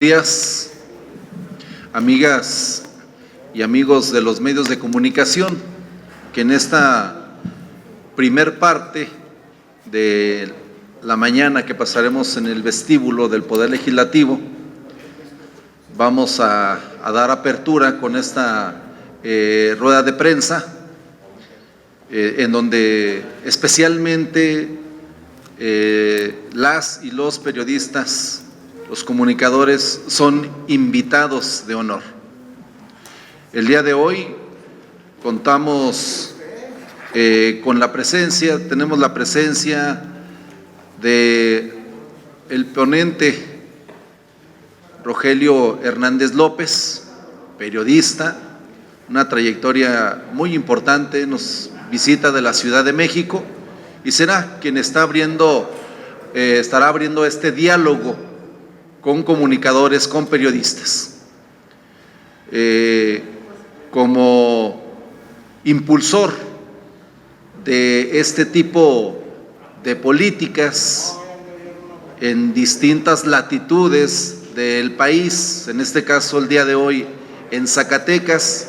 Días, amigas y amigos de los medios de comunicación, que en esta primer parte de la mañana que pasaremos en el vestíbulo del Poder Legislativo, vamos a dar apertura con esta rueda de prensa, en donde especialmente las y los periodistas, los comunicadores, son invitados de honor. El día de hoy contamos con la presencia, tenemos la presencia de el ponente Rogelio Hernández López, periodista, una trayectoria muy importante, nos visita de la Ciudad de México y será quien estará abriendo este diálogo con comunicadores, con periodistas. Como impulsor de este tipo de políticas en distintas latitudes del país, en este caso el día de hoy en Zacatecas,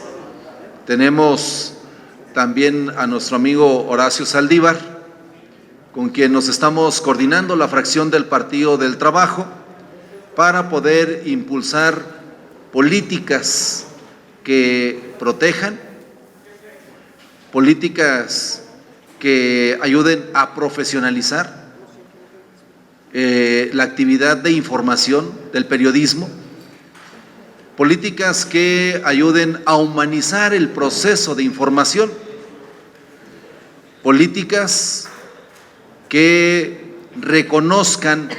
tenemos también a nuestro amigo Horacio Saldívar, con quien nos estamos coordinando la fracción del Partido del Trabajo, para poder impulsar políticas que protejan, políticas que ayuden a profesionalizar la actividad de información del periodismo, políticas que ayuden a humanizar el proceso de información, políticas que reconozcan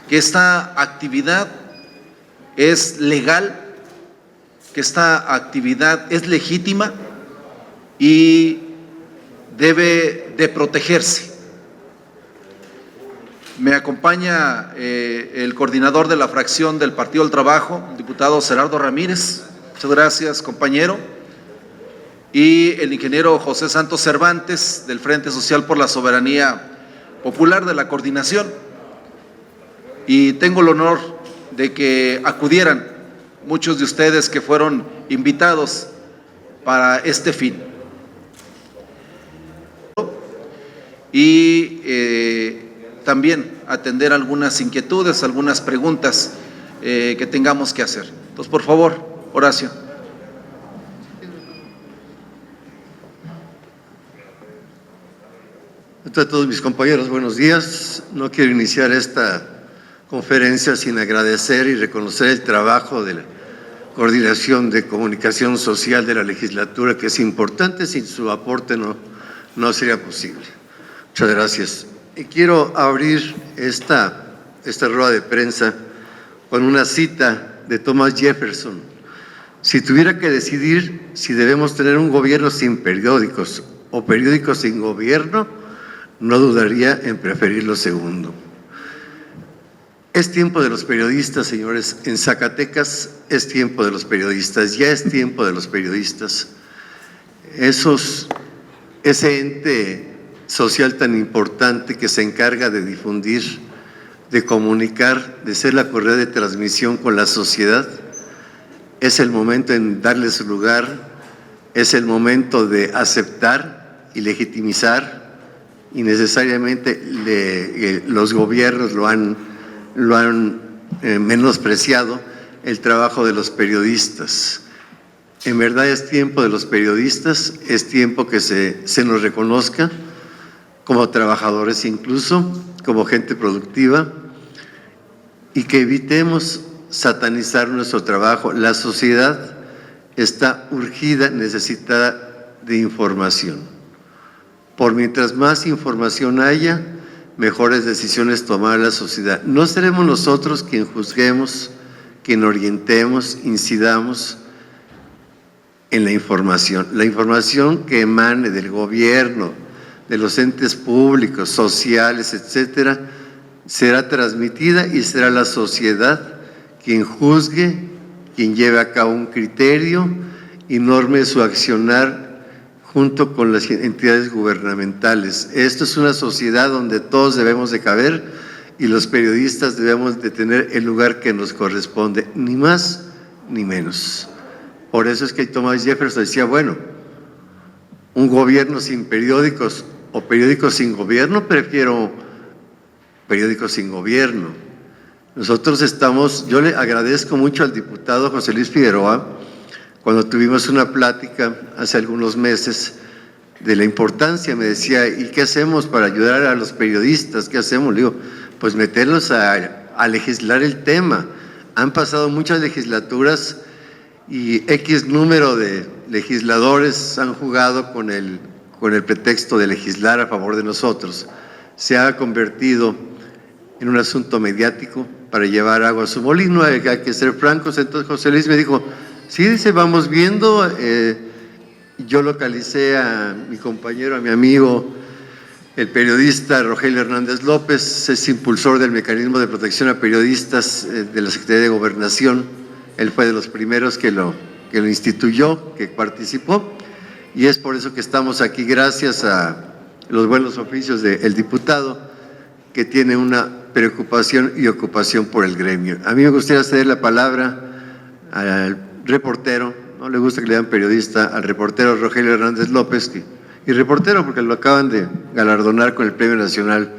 que esta actividad es legal, que esta actividad es legítima y debe de protegerse. Me acompaña el coordinador de la fracción del Partido del Trabajo, el diputado Gerardo Ramírez. Muchas gracias, compañero. Y el ingeniero José Santos Cervantes, del Frente Social por la Soberanía Popular, de la coordinación. Y tengo el honor de que acudieran muchos de ustedes que fueron invitados para este fin. Y también atender algunas inquietudes, algunas preguntas que tengamos que hacer. Entonces, por favor, Horacio. A todos mis compañeros, buenos días. No quiero iniciar esta conferencia sin agradecer y reconocer el trabajo de la Coordinación de Comunicación Social de la legislatura, que es importante, sin su aporte no sería posible. Muchas gracias. Y quiero abrir esta rueda de prensa con una cita de Thomas Jefferson. Si tuviera que decidir si debemos tener un gobierno sin periódicos o periódicos sin gobierno, no dudaría en preferir lo segundo. Es tiempo de los periodistas, señores. En Zacatecas es tiempo de los periodistas, ya es tiempo de los periodistas. Ese ente social tan importante que se encarga de difundir, de comunicar, de ser la correa de transmisión con la sociedad, es el momento en darle su lugar, es el momento de aceptar y legitimizar, y necesariamente los gobiernos lo han menospreciado, el trabajo de los periodistas. En verdad es tiempo de los periodistas, es tiempo que se nos reconozca como trabajadores, incluso como gente productiva, y que evitemos satanizar nuestro trabajo. La sociedad está urgida, necesitada de información. Por mientras más información haya, mejores decisiones tomar la sociedad. No seremos nosotros quien juzguemos, quien orientemos, incidamos en la información que emane del gobierno, de los entes públicos, sociales, etcétera, será transmitida y será la sociedad quien juzgue, quien lleve a cabo un criterio y norme su accionar junto con las entidades gubernamentales. Esto es una sociedad donde todos debemos de caber y los periodistas debemos de tener el lugar que nos corresponde, ni más ni menos. Por eso es que Thomas Jefferson decía, bueno, un gobierno sin periódicos o periódicos sin gobierno, prefiero periódicos sin gobierno. Nosotros yo le agradezco mucho al diputado José Luis Figueroa, cuando tuvimos una plática hace algunos meses de la importancia, me decía, ¿y qué hacemos para ayudar a los periodistas? ¿Qué hacemos? Le digo, pues meterlos a legislar el tema. Han pasado muchas legislaturas y X número de legisladores han jugado con el pretexto de legislar a favor de nosotros. Se ha convertido en un asunto mediático para llevar agua a su molino, hay que ser francos. Entonces José Luis me dijo, sí, dice, vamos viendo. Yo localicé a mi compañero, a mi amigo, el periodista Rogelio Hernández López, es impulsor del mecanismo de protección a periodistas de la Secretaría de Gobernación. Él fue de los primeros que lo instituyó, que participó, y es por eso que estamos aquí, gracias a los buenos oficios del diputado, que tiene una preocupación y ocupación por el gremio. A mí me gustaría ceder la palabra al reportero, no le gusta que le digan periodista, al reportero Rogelio Hernández López, y reportero porque lo acaban de galardonar con el Premio Nacional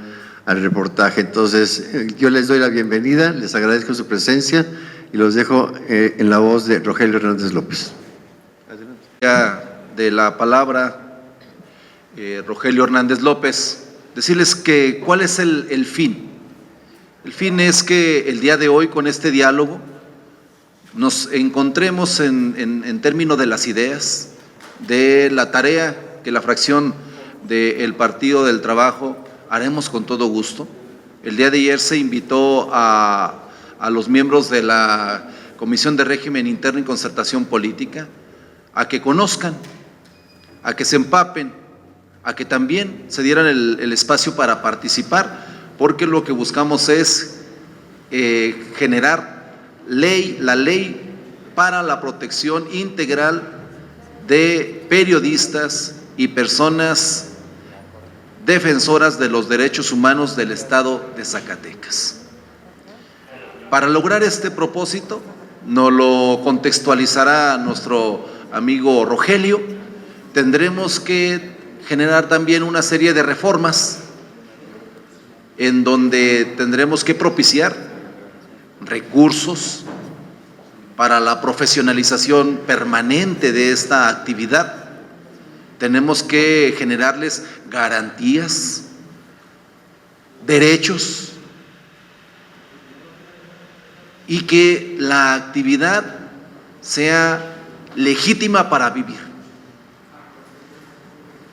al Reportaje. Entonces, yo les doy la bienvenida, les agradezco su presencia y los dejo en la voz de Rogelio Hernández López. De la palabra, Rogelio Hernández López, decirles que cuál es el fin. El fin es que el día de hoy, con este diálogo, nos encontremos en términos de las ideas, de la tarea que la fracción del Partido del Trabajo haremos con todo gusto. El día de ayer se invitó a los miembros de la Comisión de Régimen Interno y Concertación Política a que conozcan, a que se empapen, a que también se dieran el espacio para participar, porque lo que buscamos es generar la ley para la protección integral de periodistas y personas defensoras de los derechos humanos del Estado de Zacatecas. Para lograr este propósito, nos lo contextualizará nuestro amigo Rogelio, tendremos que generar también una serie de reformas en donde tendremos que propiciar recursos para la profesionalización permanente de esta actividad. Tenemos que generarles garantías, derechos, y que la actividad sea legítima para vivir,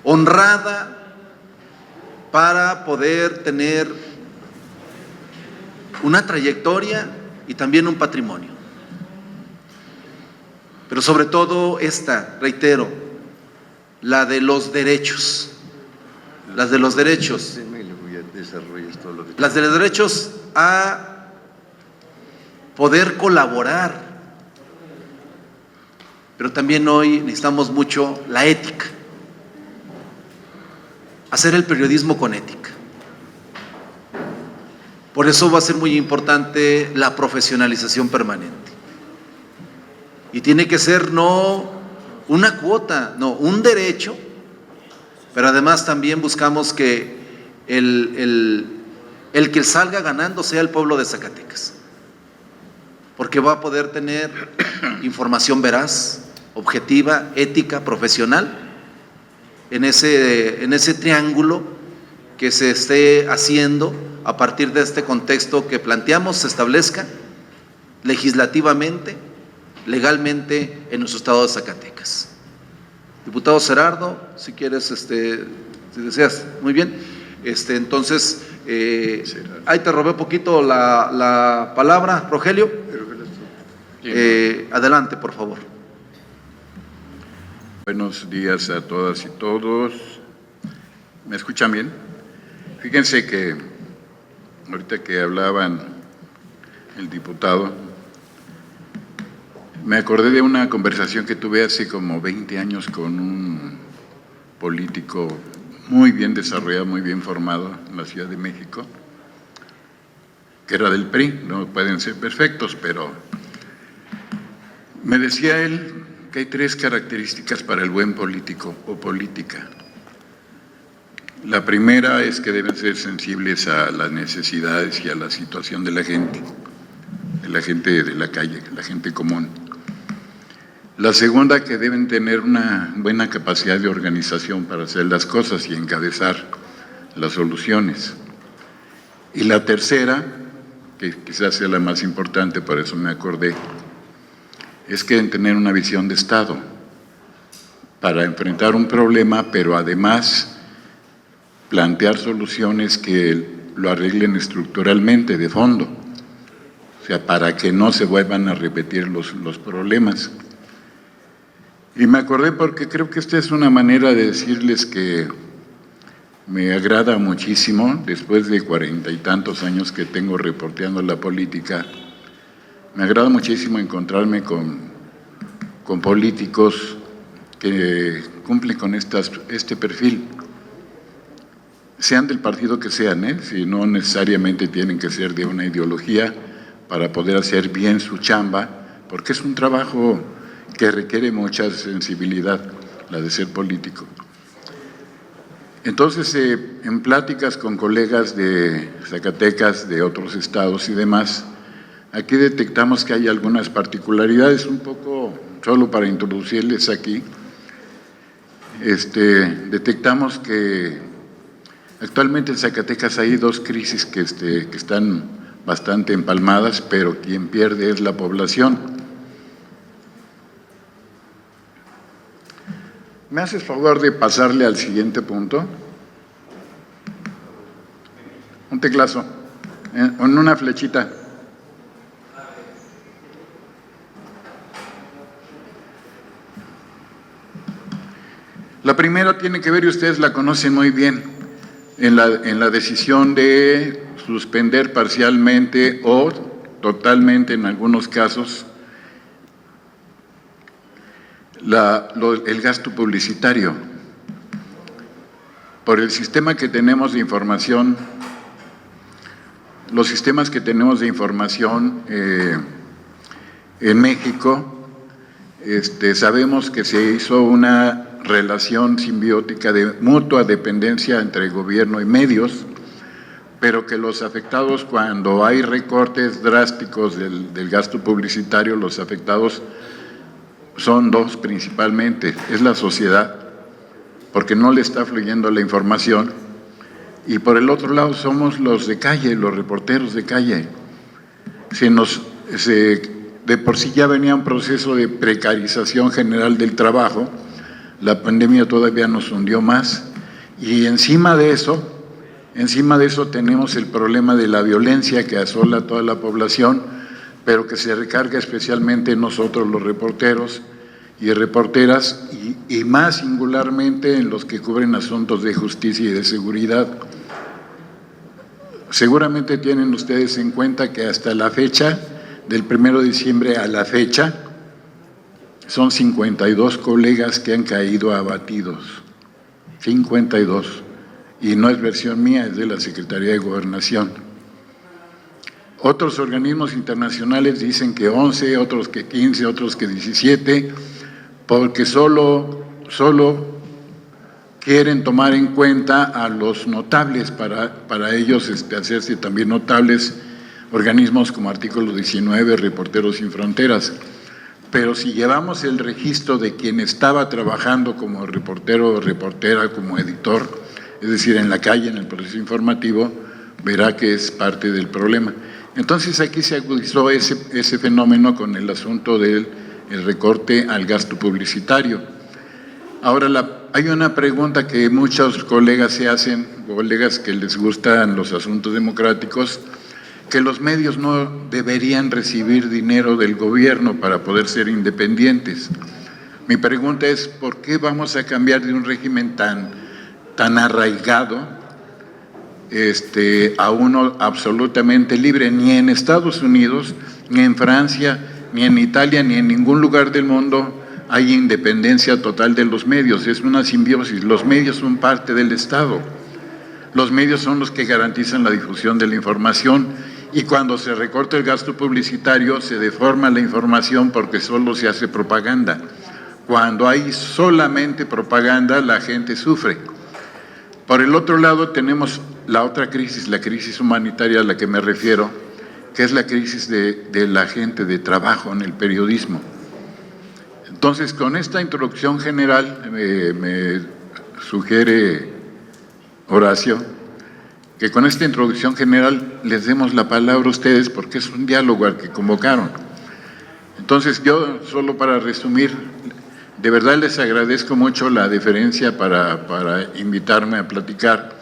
honrada para poder tener una trayectoria y también un patrimonio. Pero sobre todo esta, reitero, la de los derechos, las de los derechos a poder colaborar, pero también hoy necesitamos mucho la ética, hacer el periodismo con ética. Por eso va a ser muy importante la profesionalización permanente. Y tiene que ser no una cuota, no, un derecho, pero además también buscamos que el que salga ganando sea el pueblo de Zacatecas, porque va a poder tener información veraz, objetiva, ética, profesional, en ese triángulo que se esté haciendo a partir de este contexto que planteamos, se establezca legislativamente, legalmente en nuestro estado de Zacatecas. Diputado Zerardo, si quieres, si deseas, muy bien. Entonces, ahí te robé un poquito la palabra, Rogelio. Adelante, por favor. Buenos días a todas y todos. ¿Me escuchan bien? Fíjense que ahorita que hablaban el diputado, me acordé de una conversación que tuve hace como 20 años con un político muy bien desarrollado, muy bien formado en la Ciudad de México, que era del PRI, no pueden ser perfectos, pero me decía él que hay 3 características para el buen político o política. La primera es que deben ser sensibles a las necesidades y a la situación de la gente de la calle, la gente común. La segunda, que deben tener una buena capacidad de organización para hacer las cosas y encabezar las soluciones. Y la tercera, que quizás sea la más importante, por eso me acordé, es que deben tener una visión de Estado para enfrentar un problema, pero además plantear soluciones que lo arreglen estructuralmente, de fondo, o sea, para que no se vuelvan a repetir los problemas. Y me acordé porque creo que esta es una manera de decirles que me agrada muchísimo, después de 40 y tantos años que tengo reporteando la política, me agrada muchísimo encontrarme con políticos que cumplen con este perfil, sean del partido que sean, si no necesariamente tienen que ser de una ideología para poder hacer bien su chamba, porque es un trabajo que requiere mucha sensibilidad, la de ser político. Entonces, en pláticas con colegas de Zacatecas, de otros estados y demás, aquí detectamos que hay algunas particularidades, un poco, solo para introducirles aquí, detectamos que actualmente en Zacatecas hay 2 crisis que están bastante empalmadas, pero quien pierde es la población. ¿Me haces favor de pasarle al siguiente punto? Un teclazo, con una flechita. La primera tiene que ver, y ustedes la conocen muy bien, en la decisión de suspender parcialmente o totalmente en algunos casos el gasto publicitario. Por el sistema que tenemos de información, los sistemas que tenemos de información en México, sabemos que se hizo una relación simbiótica de mutua dependencia entre gobierno y medios, pero que los afectados, cuando hay recortes drásticos del gasto publicitario, los afectados son 2 principalmente. Es la sociedad, porque no le está fluyendo la información, y por el otro lado somos los de calle, los reporteros de calle. De por sí ya venía un proceso de precarización general del trabajo, la pandemia todavía nos hundió más, y encima de eso tenemos el problema de la violencia que asola a toda la población, pero que se recarga especialmente en nosotros los reporteros y reporteras, y más singularmente en los que cubren asuntos de justicia y de seguridad. Seguramente tienen ustedes en cuenta que hasta la fecha, del 1 de diciembre a la fecha, son 52 colegas que han caído abatidos, 52, y no es versión mía, es de la Secretaría de Gobernación. Otros organismos internacionales dicen que 11, otros que 15, otros que 17, porque solo quieren tomar en cuenta a los notables, para ellos hacerse también notables organismos como Artículo 19, Reporteros Sin Fronteras. Pero si llevamos el registro de quien estaba trabajando como reportero o reportera, como editor, es decir, en la calle, en el proceso informativo, verá que es parte del problema. Entonces aquí se agudizó ese fenómeno con el asunto del recorte al gasto publicitario. Ahora, hay una pregunta que muchos colegas se hacen, colegas que les gustan los asuntos democráticos, que los medios no deberían recibir dinero del gobierno para poder ser independientes. Mi pregunta es, ¿por qué vamos a cambiar de un régimen tan arraigado a uno absolutamente libre? Ni en Estados Unidos, ni en Francia, ni en Italia, ni en ningún lugar del mundo hay independencia total de los medios. Es una simbiosis. Los medios son parte del Estado. Los medios son los que garantizan la difusión de la información, y cuando se recorta el gasto publicitario se deforma la información porque solo se hace propaganda. Cuando hay solamente propaganda, la gente sufre. Por el otro lado tenemos la otra crisis, la crisis humanitaria a la que me refiero, que es la crisis de la gente de trabajo en el periodismo. Entonces, con esta introducción general, me sugiere Horacio que con esta introducción general les demos la palabra a ustedes porque es un diálogo al que convocaron. Entonces, yo, solo para resumir, de verdad les agradezco mucho la deferencia para invitarme a platicar,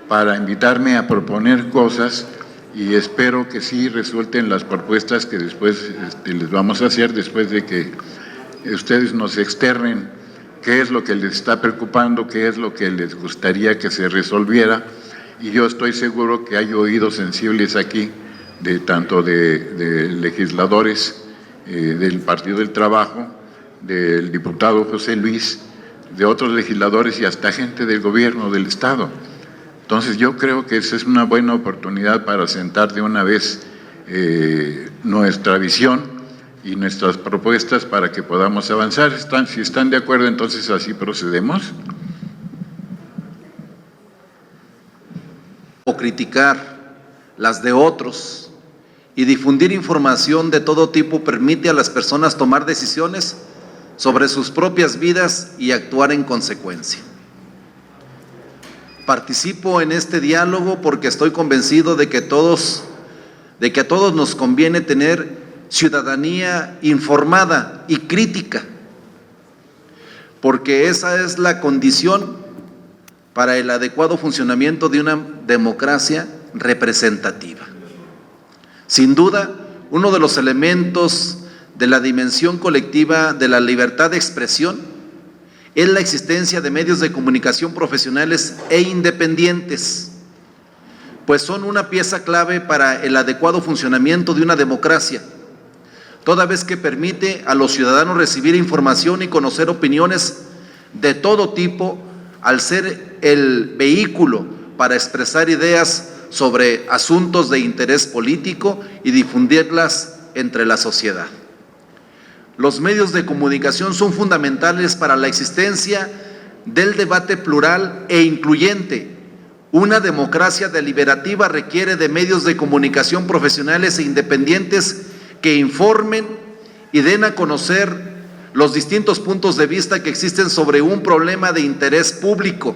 para invitarme a proponer cosas, y espero que sí resulten las propuestas que después les vamos a hacer, después de que ustedes nos externen qué es lo que les está preocupando, qué es lo que les gustaría que se resolviera, y yo estoy seguro que hay oídos sensibles aquí, tanto de legisladores del Partido del Trabajo, del diputado José Luis, de otros legisladores y hasta gente del gobierno del Estado. Entonces yo creo que esa es una buena oportunidad para sentar de una vez nuestra visión y nuestras propuestas para que podamos avanzar. Si están de acuerdo, entonces así procedemos. O criticar las de otros y difundir información de todo tipo permite a las personas tomar decisiones sobre sus propias vidas y actuar en consecuencia. Participo en este diálogo porque estoy convencido de que a todos nos conviene tener ciudadanía informada y crítica, porque esa es la condición para el adecuado funcionamiento de una democracia representativa. Sin duda, uno de los elementos de la dimensión colectiva de la libertad de expresión es la existencia de medios de comunicación profesionales e independientes, pues son una pieza clave para el adecuado funcionamiento de una democracia, toda vez que permite a los ciudadanos recibir información y conocer opiniones de todo tipo, al ser el vehículo para expresar ideas sobre asuntos de interés político y difundirlas entre la sociedad. Los medios de comunicación son fundamentales para la existencia del debate plural e incluyente. Una democracia deliberativa requiere de medios de comunicación profesionales e independientes que informen y den a conocer los distintos puntos de vista que existen sobre un problema de interés público,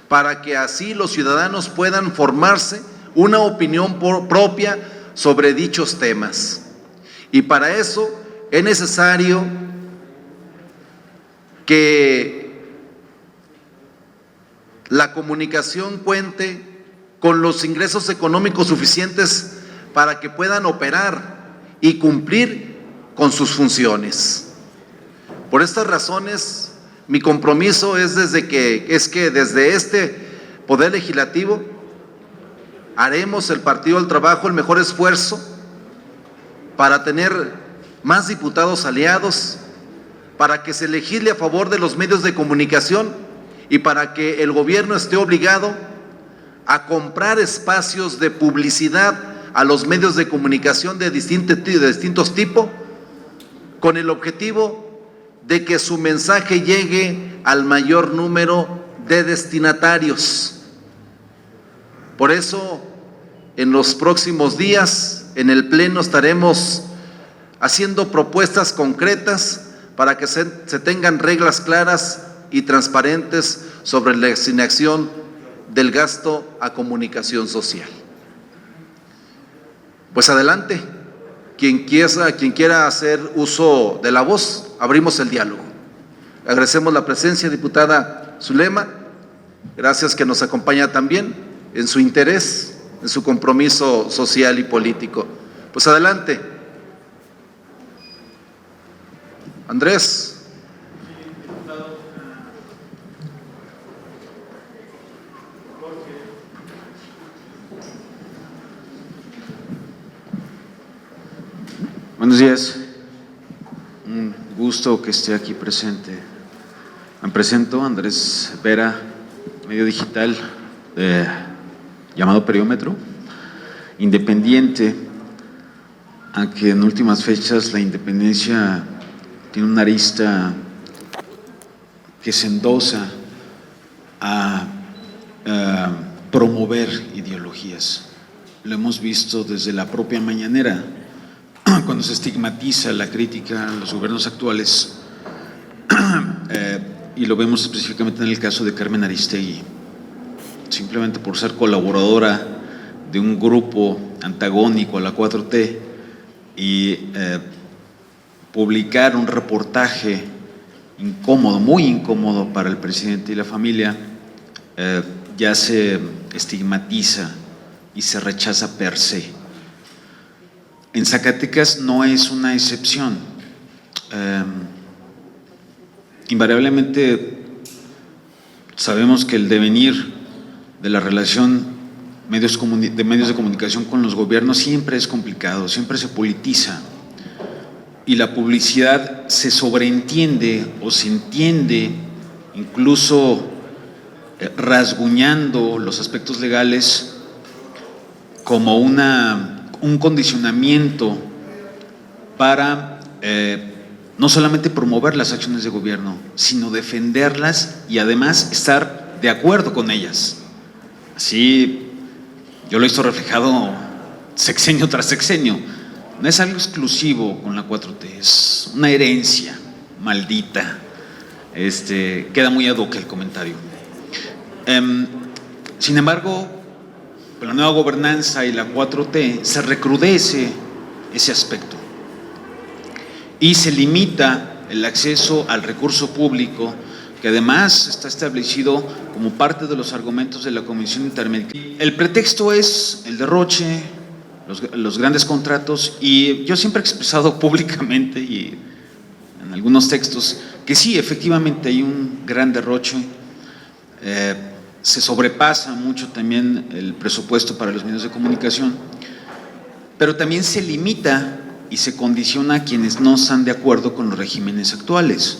para que así los ciudadanos puedan formarse una opinión propia sobre dichos temas. Y para eso es necesario que la comunicación cuente con los ingresos económicos suficientes para que puedan operar y cumplir con sus funciones. Por estas razones, mi compromiso es que desde este Poder Legislativo haremos el Partido del Trabajo el mejor esfuerzo para tener más diputados aliados, para que se legisle a favor de los medios de comunicación y para que el gobierno esté obligado a comprar espacios de publicidad a los medios de comunicación de distintos tipos, con el objetivo de que su mensaje llegue al mayor número de destinatarios. Por eso, en los próximos días, en el Pleno estaremos haciendo propuestas concretas para que se tengan reglas claras y transparentes sobre la asignación del gasto a comunicación social. Pues adelante, quien quiera hacer uso de la voz, abrimos el diálogo. Agradecemos la presencia, diputada Zulema, gracias que nos acompaña también en su interés, en su compromiso social y político. Pues adelante. Andrés. Buenos días, un gusto que esté aquí presente. Me presento, Andrés Vera, medio digital llamado Periómetro, independiente, aunque en últimas fechas la independencia tiene una arista que se endosa a promover ideologías. Lo hemos visto desde la propia mañanera, cuando se estigmatiza la crítica a los gobiernos actuales, y lo vemos específicamente en el caso de Carmen Aristegui, simplemente por ser colaboradora de un grupo antagónico a la 4T y publicar un reportaje incómodo, muy incómodo para el presidente y la familia, ya se estigmatiza y se rechaza per se. En Zacatecas no es una excepción. Invariablemente sabemos que el devenir de la relación de medios de comunicación con los gobiernos siempre es complicado, siempre se politiza, y la publicidad se sobreentiende o se entiende, incluso rasguñando los aspectos legales, como un condicionamiento para no solamente promover las acciones de gobierno, sino defenderlas y además estar de acuerdo con ellas. Así yo lo he visto reflejado sexenio tras sexenio. No es algo exclusivo con la 4T, es una herencia maldita. Queda muy ad hoc el comentario. Sin embargo, con la nueva gobernanza y la 4T se recrudece ese aspecto y se limita el acceso al recurso público, que además está establecido como parte de los argumentos de la Comisión Intermediaria. El pretexto es el derroche, los grandes contratos, y yo siempre he expresado públicamente y en algunos textos que sí, efectivamente hay un gran derroche. Se sobrepasa mucho también el presupuesto para los medios de comunicación, pero también se limita y se condiciona a quienes no están de acuerdo con los regímenes actuales,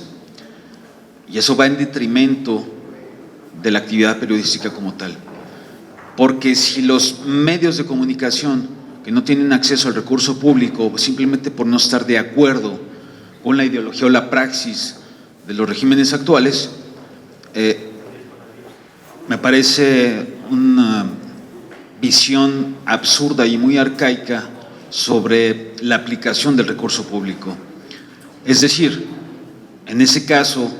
y eso va en detrimento de la actividad periodística como tal, porque si los medios de comunicación que no tienen acceso al recurso público simplemente por no estar de acuerdo con la ideología o la praxis de los regímenes actuales, me parece una visión absurda y muy arcaica sobre la aplicación del recurso público. Es decir, en ese caso,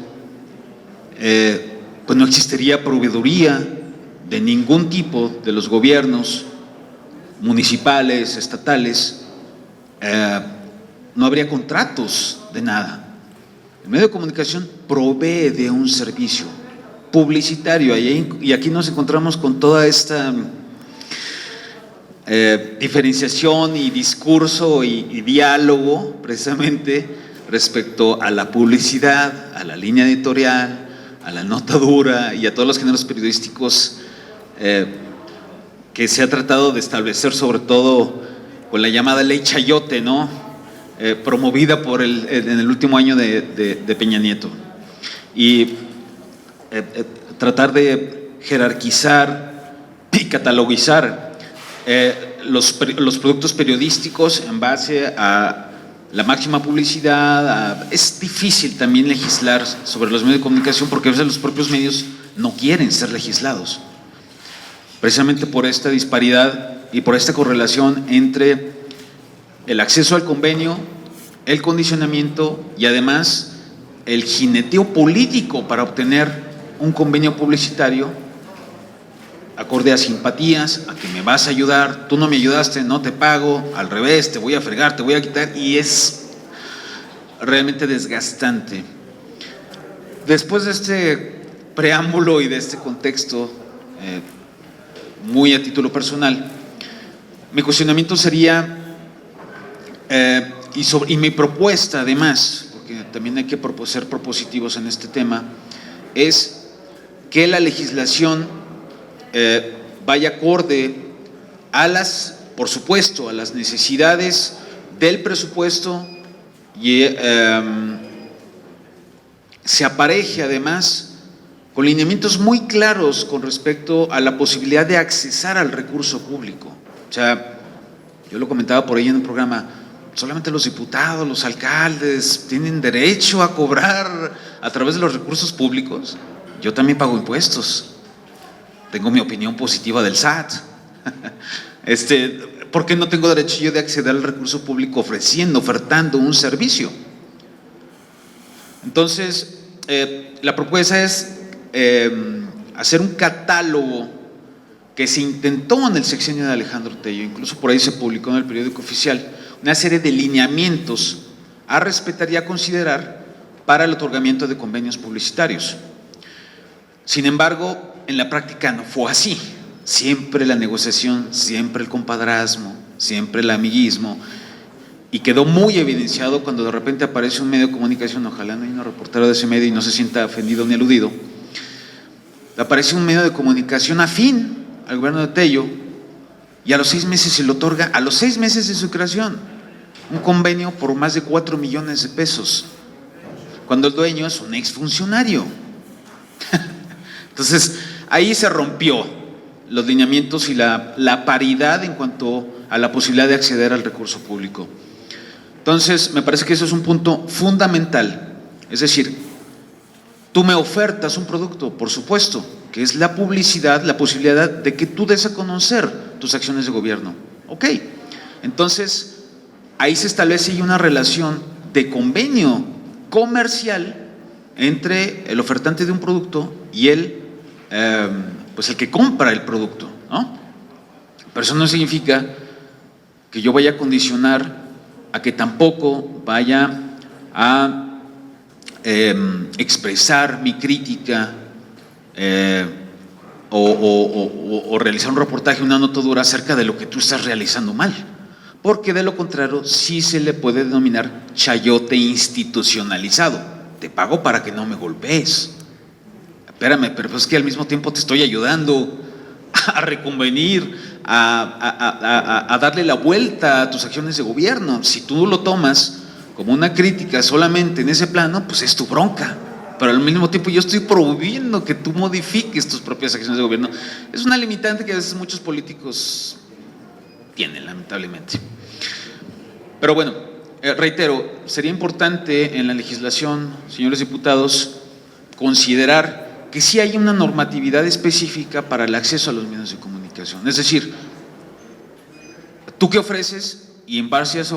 pues no existiría proveeduría de ningún tipo de los gobiernos municipales, estatales, no habría contratos de nada. El medio de comunicación provee de un servicio publicitario, y aquí nos encontramos con toda esta diferenciación y discurso y diálogo precisamente respecto a la publicidad, a la línea editorial, a la nota dura y a todos los géneros periodísticos que se ha tratado de establecer, sobre todo con la llamada ley Chayote, ¿no? Promovida en el último año de Peña Nieto, y tratar de jerarquizar y catalogizar los productos periodísticos en base a la máxima publicidad. Es difícil también legislar sobre los medios de comunicación, porque a veces los propios medios no quieren ser legislados, precisamente por esta disparidad y por esta correlación entre el acceso al convenio, el condicionamiento y además el jineteo político para obtener un convenio publicitario acorde a simpatías, a que me vas a ayudar, tú no me ayudaste, no te pago, al revés, te voy a fregar, te voy a quitar, y es realmente desgastante. Después de este preámbulo y de este contexto, muy a título personal, mi cuestionamiento sería, y mi propuesta además, porque también hay que ser propositivos en este tema, es que la legislación vaya acorde a por supuesto, a las necesidades del presupuesto, y se apareje además con lineamientos muy claros con respecto a la posibilidad de accesar al recurso público. O sea, Yo lo comentaba por ahí en un programa, solamente los diputados, los alcaldes tienen derecho a cobrar a través de los recursos públicos. Yo también pago impuestos. Tengo mi opinión positiva del SAT. ¿Por qué no tengo derecho yo de acceder al recurso público ofertando un servicio? Entonces, la propuesta es hacer un catálogo que se intentó en el sexenio de Alejandro Tello, incluso por ahí se publicó en el periódico oficial, una serie de lineamientos a respetar y a considerar para el otorgamiento de convenios publicitarios. Sin embargo, en la práctica no fue así. Siempre la negociación, siempre el compadrazgo, siempre el amiguismo, y quedó muy evidenciado cuando de repente aparece un medio de comunicación, ojalá no haya un reportero de ese medio y no se sienta ofendido ni aludido, aparece un medio de comunicación afín al gobierno de Tello y a los 6 meses se le otorga, a los 6 meses de su creación, un convenio por más de 4 millones de pesos, cuando el dueño es un exfuncionario. Entonces, ahí se rompió los lineamientos y la paridad en cuanto a la posibilidad de acceder al recurso público. Entonces, me parece que eso es un punto fundamental. Es decir, tú me ofertas un producto, por supuesto, que es la publicidad, la posibilidad de que tú des a conocer tus acciones de gobierno. Ok, entonces ahí se establece una relación de convenio comercial entre el ofertante de un producto y el que compra el producto, ¿no? Pero eso no significa que yo vaya a condicionar a que tampoco vaya a expresar mi crítica o realizar un reportaje, una notadura acerca de lo que tú estás realizando mal, porque de lo contrario sí se le puede denominar chayote institucionalizado. Te pago para que no me golpees. Espérame, pero es que al mismo tiempo te estoy ayudando a reconvenir, a darle la vuelta a tus acciones de gobierno. Si tú lo tomas como una crítica solamente en ese plano, pues es tu bronca. Pero al mismo tiempo yo estoy promoviendo que tú modifiques tus propias acciones de gobierno. Es una limitante que a veces muchos políticos tienen, lamentablemente. Pero bueno, reitero, sería importante en la legislación, señores diputados, considerar que sí hay una normatividad específica para el acceso a los medios de comunicación. Es decir, ¿tú qué ofreces? Y en base a esa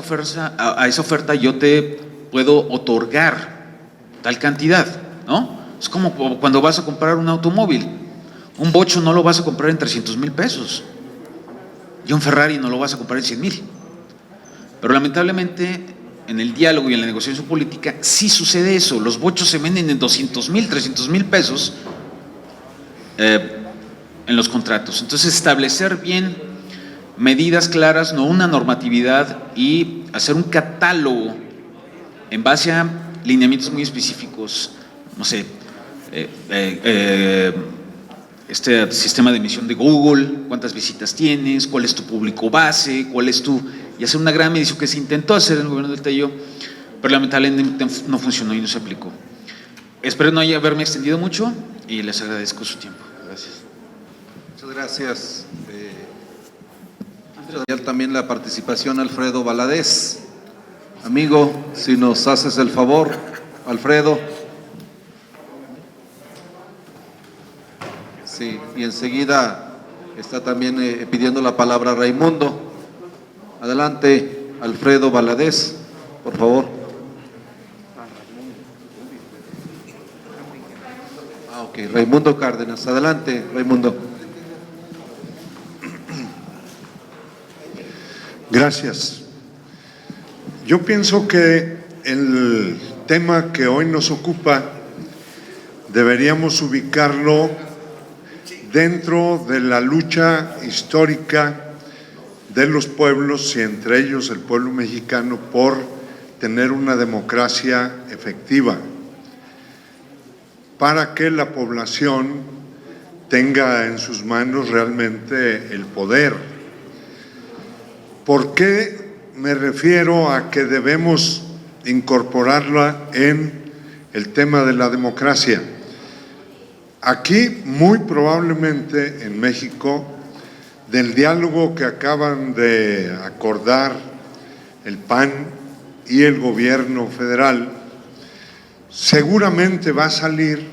oferta yo te puedo otorgar tal cantidad, ¿no? Es como cuando vas a comprar un automóvil. Un bocho no lo vas a comprar en 300,000 pesos y un Ferrari no lo vas a comprar en 100,000. Pero lamentablemente en el diálogo y en la negociación política sí sucede eso. Los bochos se venden en 200,000, 300,000 pesos en los contratos. Entonces, establecer bien medidas claras, no una normatividad, y hacer un catálogo en base a lineamientos muy específicos, no sé, este sistema de medición de Google, cuántas visitas tienes, cuál es tu público base, y hacer una gran medición que se intentó hacer en el gobierno del Tello, pero lamentablemente no funcionó y no se aplicó. Espero no haberme extendido mucho y les agradezco su tiempo. Gracias. Muchas gracias. También la participación Alfredo Valadez. Amigo, si nos haces el favor, Alfredo. Sí, y enseguida está también pidiendo la palabra Raimundo. Adelante, Alfredo Valadez, por favor. Ok, Raimundo Cárdenas. Adelante, Raimundo. Gracias. Yo pienso que el tema que hoy nos ocupa deberíamos ubicarlo dentro de la lucha histórica de los pueblos y entre ellos el pueblo mexicano por tener una democracia efectiva, para que la población tenga en sus manos realmente el poder. ¿Por qué me refiero a que debemos incorporarla en el tema de la democracia? Aquí, muy probablemente en México, del diálogo que acaban de acordar el PAN y el gobierno federal, seguramente va a salir,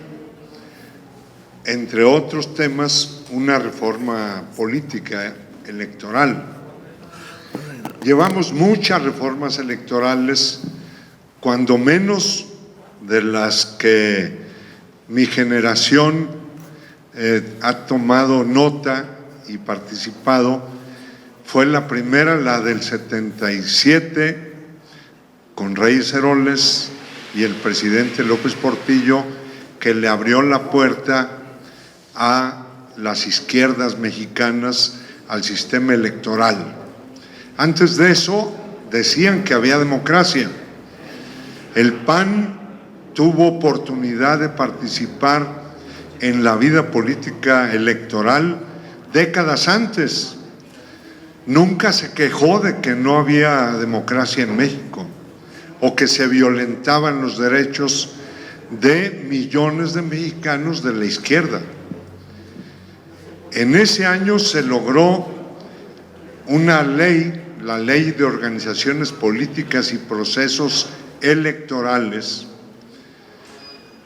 entre otros temas, una reforma política electoral. Llevamos muchas reformas electorales, cuando menos de las que mi generación ha tomado nota y participado. Fue la primera, la del 77, con Reyes Heroles y el presidente López Portillo, que le abrió la puerta a las izquierdas mexicanas al sistema electoral. Antes de eso decían que había democracia. El PAN tuvo oportunidad de participar en la vida política electoral décadas antes. Nunca se quejó de que no había democracia en México o que se violentaban los derechos de millones de mexicanos de la izquierda. En ese año se logró una ley, la Ley de Organizaciones Políticas y Procesos Electorales,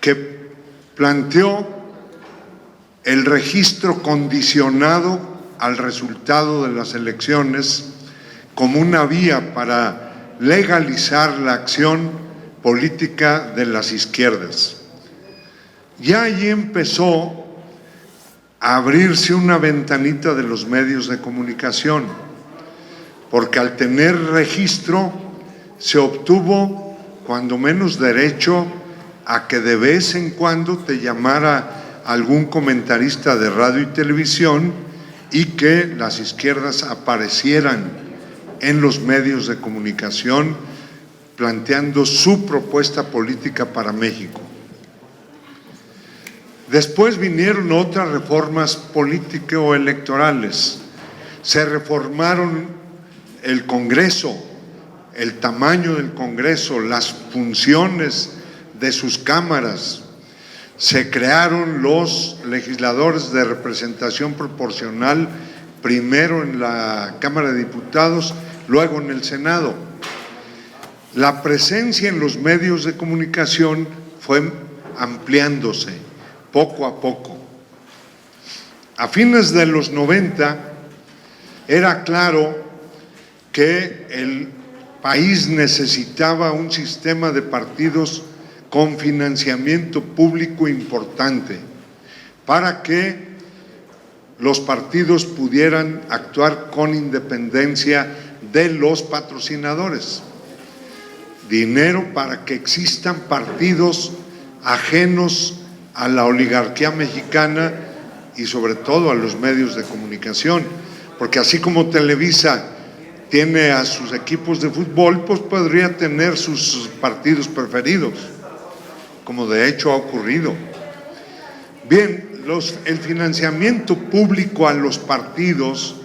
que planteó el registro condicionado al resultado de las elecciones como una vía para legalizar la acción política de las izquierdas. Ya allí empezó a abrirse una ventanita de los medios de comunicación, porque al tener registro se obtuvo cuando menos derecho a que de vez en cuando te llamara algún comentarista de radio y televisión y que las izquierdas aparecieran en los medios de comunicación planteando su propuesta política para México. Después vinieron otras reformas político-electorales. Se reformaron el Congreso, el tamaño del Congreso, las funciones de sus cámaras. Se crearon los legisladores de representación proporcional, primero en la Cámara de Diputados, luego en el Senado. La presencia en los medios de comunicación fue ampliándose poco a poco. A fines de los 90 era claro que el país necesitaba un sistema de partidos con financiamiento público importante para que los partidos pudieran actuar con independencia de los patrocinadores. Dinero para que existan partidos ajenos a la oligarquía mexicana y sobre todo a los medios de comunicación, porque así como Televisa tiene a sus equipos de fútbol, pues podría tener sus partidos preferidos, como de hecho ha ocurrido. Bien, el financiamiento público a los partidos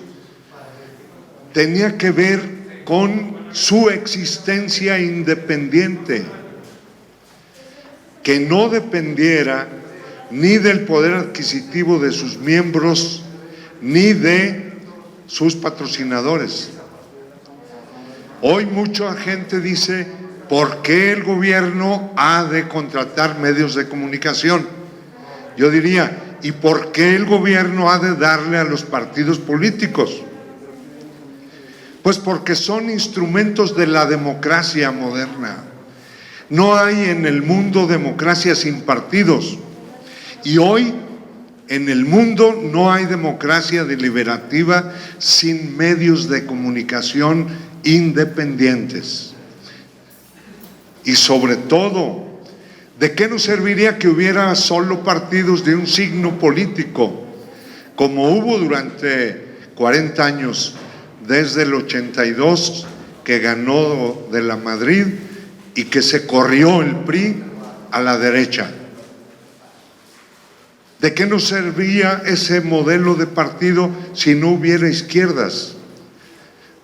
tenía que ver con su existencia independiente, que no dependiera ni del poder adquisitivo de sus miembros, ni de sus patrocinadores. Hoy mucha gente dice, ¿por qué el gobierno ha de contratar medios de comunicación? Yo diría, ¿y por qué el gobierno ha de darle a los partidos políticos? Pues porque son instrumentos de la democracia moderna. No hay en el mundo democracia sin partidos. Y hoy en el mundo no hay democracia deliberativa sin medios de comunicación independientes. Y sobre todo, ¿de qué nos serviría que hubiera solo partidos de un signo político, como hubo durante 40 años, desde el 82, que ganó de la Madrid y que se corrió el PRI a la derecha? ¿De qué nos servía ese modelo de partido si no hubiera izquierdas?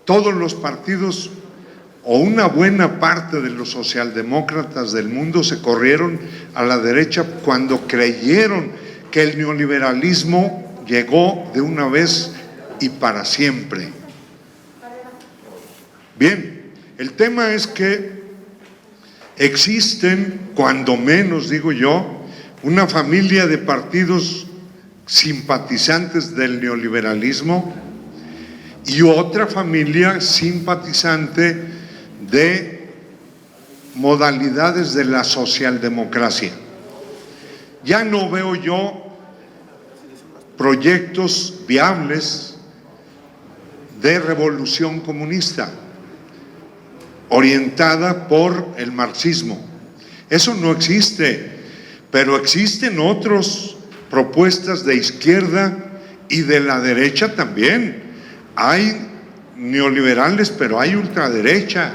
Todos los partidos o una buena parte de los socialdemócratas del mundo se corrieron a la derecha cuando creyeron que el neoliberalismo llegó de una vez y para siempre. Bien, el tema es que existen, cuando menos digo yo, una familia de partidos simpatizantes del neoliberalismo y otra familia simpatizante de modalidades de la socialdemocracia. Ya no veo yo proyectos viables de revolución comunista orientada por el marxismo. Eso no existe, pero existen otras propuestas de izquierda y de la derecha también. Hay neoliberales, pero hay ultraderecha,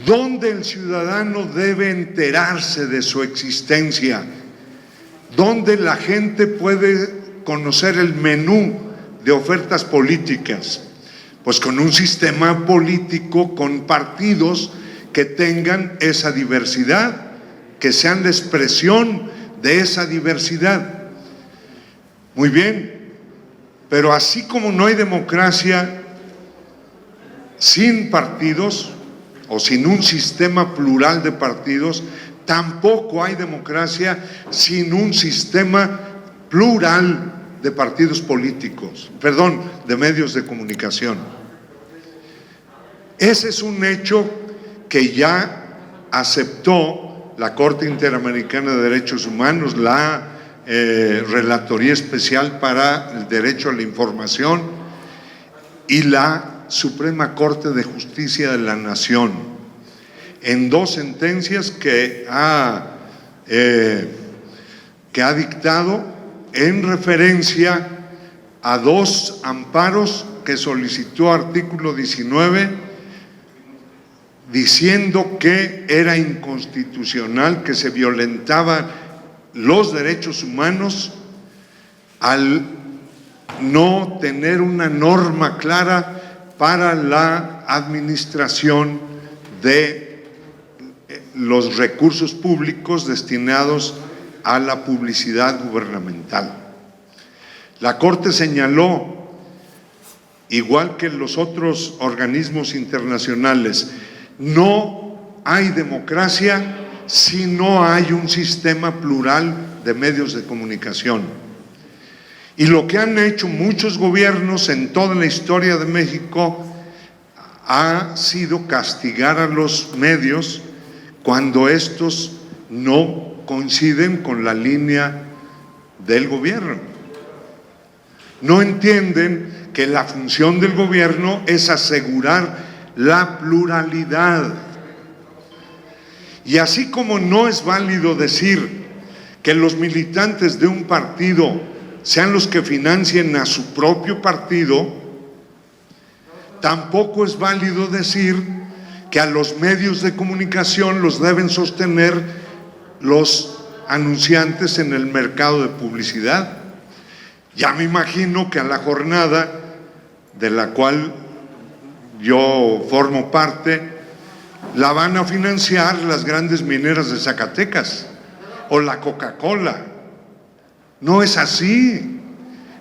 donde el ciudadano debe enterarse de su existencia, donde la gente puede conocer el menú de ofertas políticas, pues con un sistema político, con partidos que tengan esa diversidad, que sean la expresión de esa diversidad. Muy bien, pero así como no hay democracia sin partidos o sin un sistema plural de partidos, tampoco hay democracia sin un sistema plural de partidos políticos, perdón, de medios de comunicación. Ese es un hecho que ya aceptó la Corte Interamericana de Derechos Humanos, la Relatoría Especial para el Derecho a la Información y la Suprema Corte de Justicia de la Nación, en dos sentencias que ha dictado en referencia a dos amparos que solicitó artículo 19, diciendo que era inconstitucional, que se violentaban los derechos humanos al no tener una norma clara para la administración de los recursos públicos destinados a la publicidad gubernamental. La Corte señaló, igual que los otros organismos internacionales, no hay democracia si no hay un sistema plural de medios de comunicación. Y lo que han hecho muchos gobiernos en toda la historia de México ha sido castigar a los medios cuando estos no coinciden con la línea del gobierno. No entienden que la función del gobierno es asegurar la pluralidad. Y así como no es válido decir que los militantes de un partido sean los que financien a su propio partido, tampoco es válido decir que a los medios de comunicación los deben sostener los anunciantes en el mercado de publicidad. Ya me imagino que a la jornada de la cual yo formo parte, la van a financiar las grandes mineras de Zacatecas o la Coca-Cola. No es así,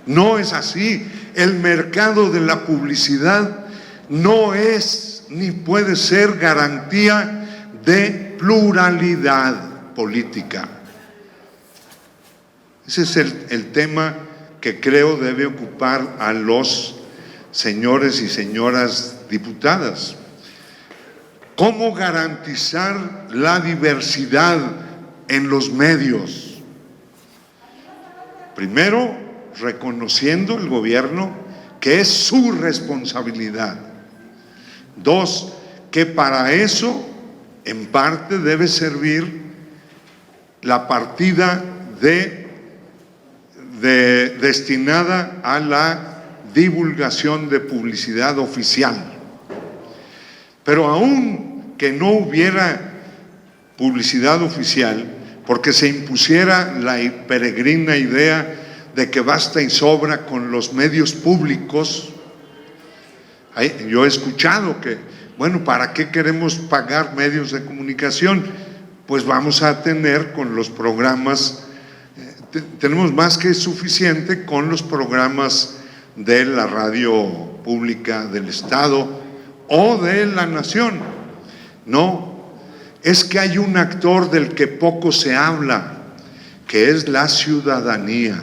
no es así. El mercado de la publicidad no es ni puede ser garantía de pluralidad política. Ese es el tema que creo debe ocupar a los señores y señoras diputadas. ¿Cómo garantizar la diversidad en los medios? Primero, reconociendo el gobierno que es su responsabilidad. Dos, que para eso en parte debe servir la partida destinada a la divulgación de publicidad oficial. Pero aún que no hubiera publicidad oficial, porque se impusiera la peregrina idea de que basta y sobra con los medios públicos, yo he escuchado que, bueno, ¿para qué queremos pagar medios de comunicación? Pues vamos a tener con los programas, tenemos más que suficiente con los programas de la radio pública del Estado o de la nación. No, es que hay un actor del que poco se habla, que es la ciudadanía.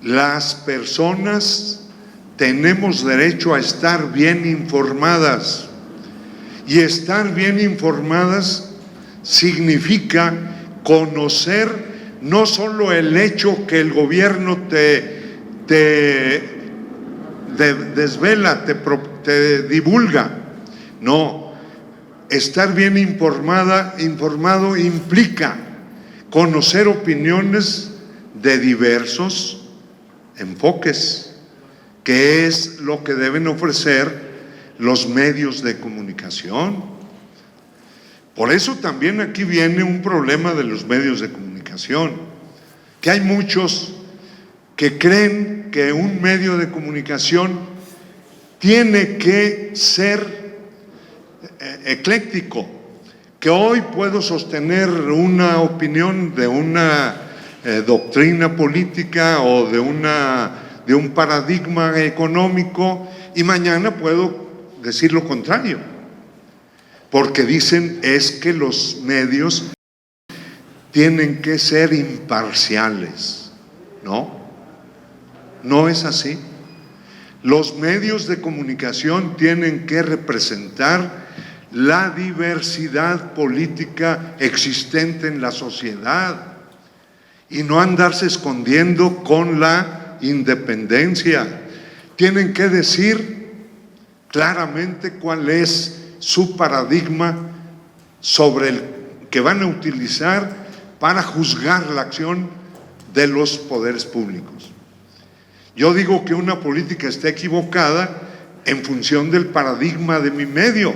Las personas tenemos derecho a estar bien informadas, y estar bien informadas significa conocer no solo el hecho que el gobierno te desvela, te divulga. No, estar bien informado implica conocer opiniones de diversos enfoques, que es lo que deben ofrecer los medios de comunicación. Por eso también aquí viene un problema de los medios de comunicación, que hay muchos que creen que un medio de comunicación tiene que ser ecléctico, que hoy puedo sostener una opinión de una doctrina política o de un paradigma económico, y mañana puedo decir lo contrario, porque dicen es que los medios tienen que ser imparciales. No es así. Los medios de comunicación tienen que representar la diversidad política existente en la sociedad y no andarse escondiendo con la independencia. Tienen que decir claramente cuál es su paradigma sobre el que van a utilizar para juzgar la acción de los poderes públicos. Yo digo que una política está equivocada en función del paradigma de mi medio,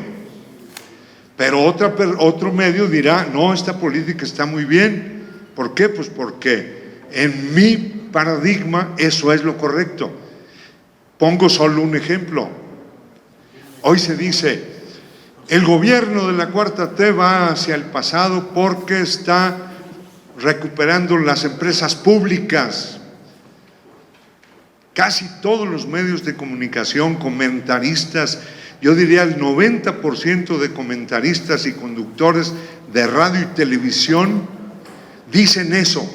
pero otro medio dirá, no, esta política está muy bien. ¿Por qué? Pues porque en mi paradigma eso es lo correcto. Pongo solo un ejemplo. Hoy se dice, el gobierno de la 4T va hacia el pasado porque está recuperando las empresas públicas. Casi todos los medios de comunicación, comentaristas, yo diría el 90% de comentaristas y conductores de radio y televisión dicen eso.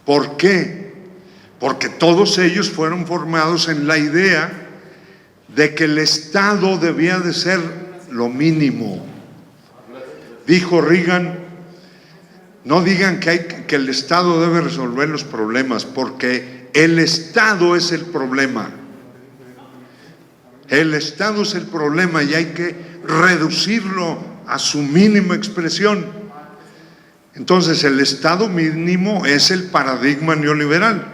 ¿Por qué? Porque todos ellos fueron formados en la idea de que el Estado debía de ser lo mínimo. Dijo Reagan, no digan que el Estado debe resolver los problemas, porque el Estado es el problema. El Estado es el problema y hay que reducirlo a su mínima expresión. Entonces, el Estado mínimo es el paradigma neoliberal.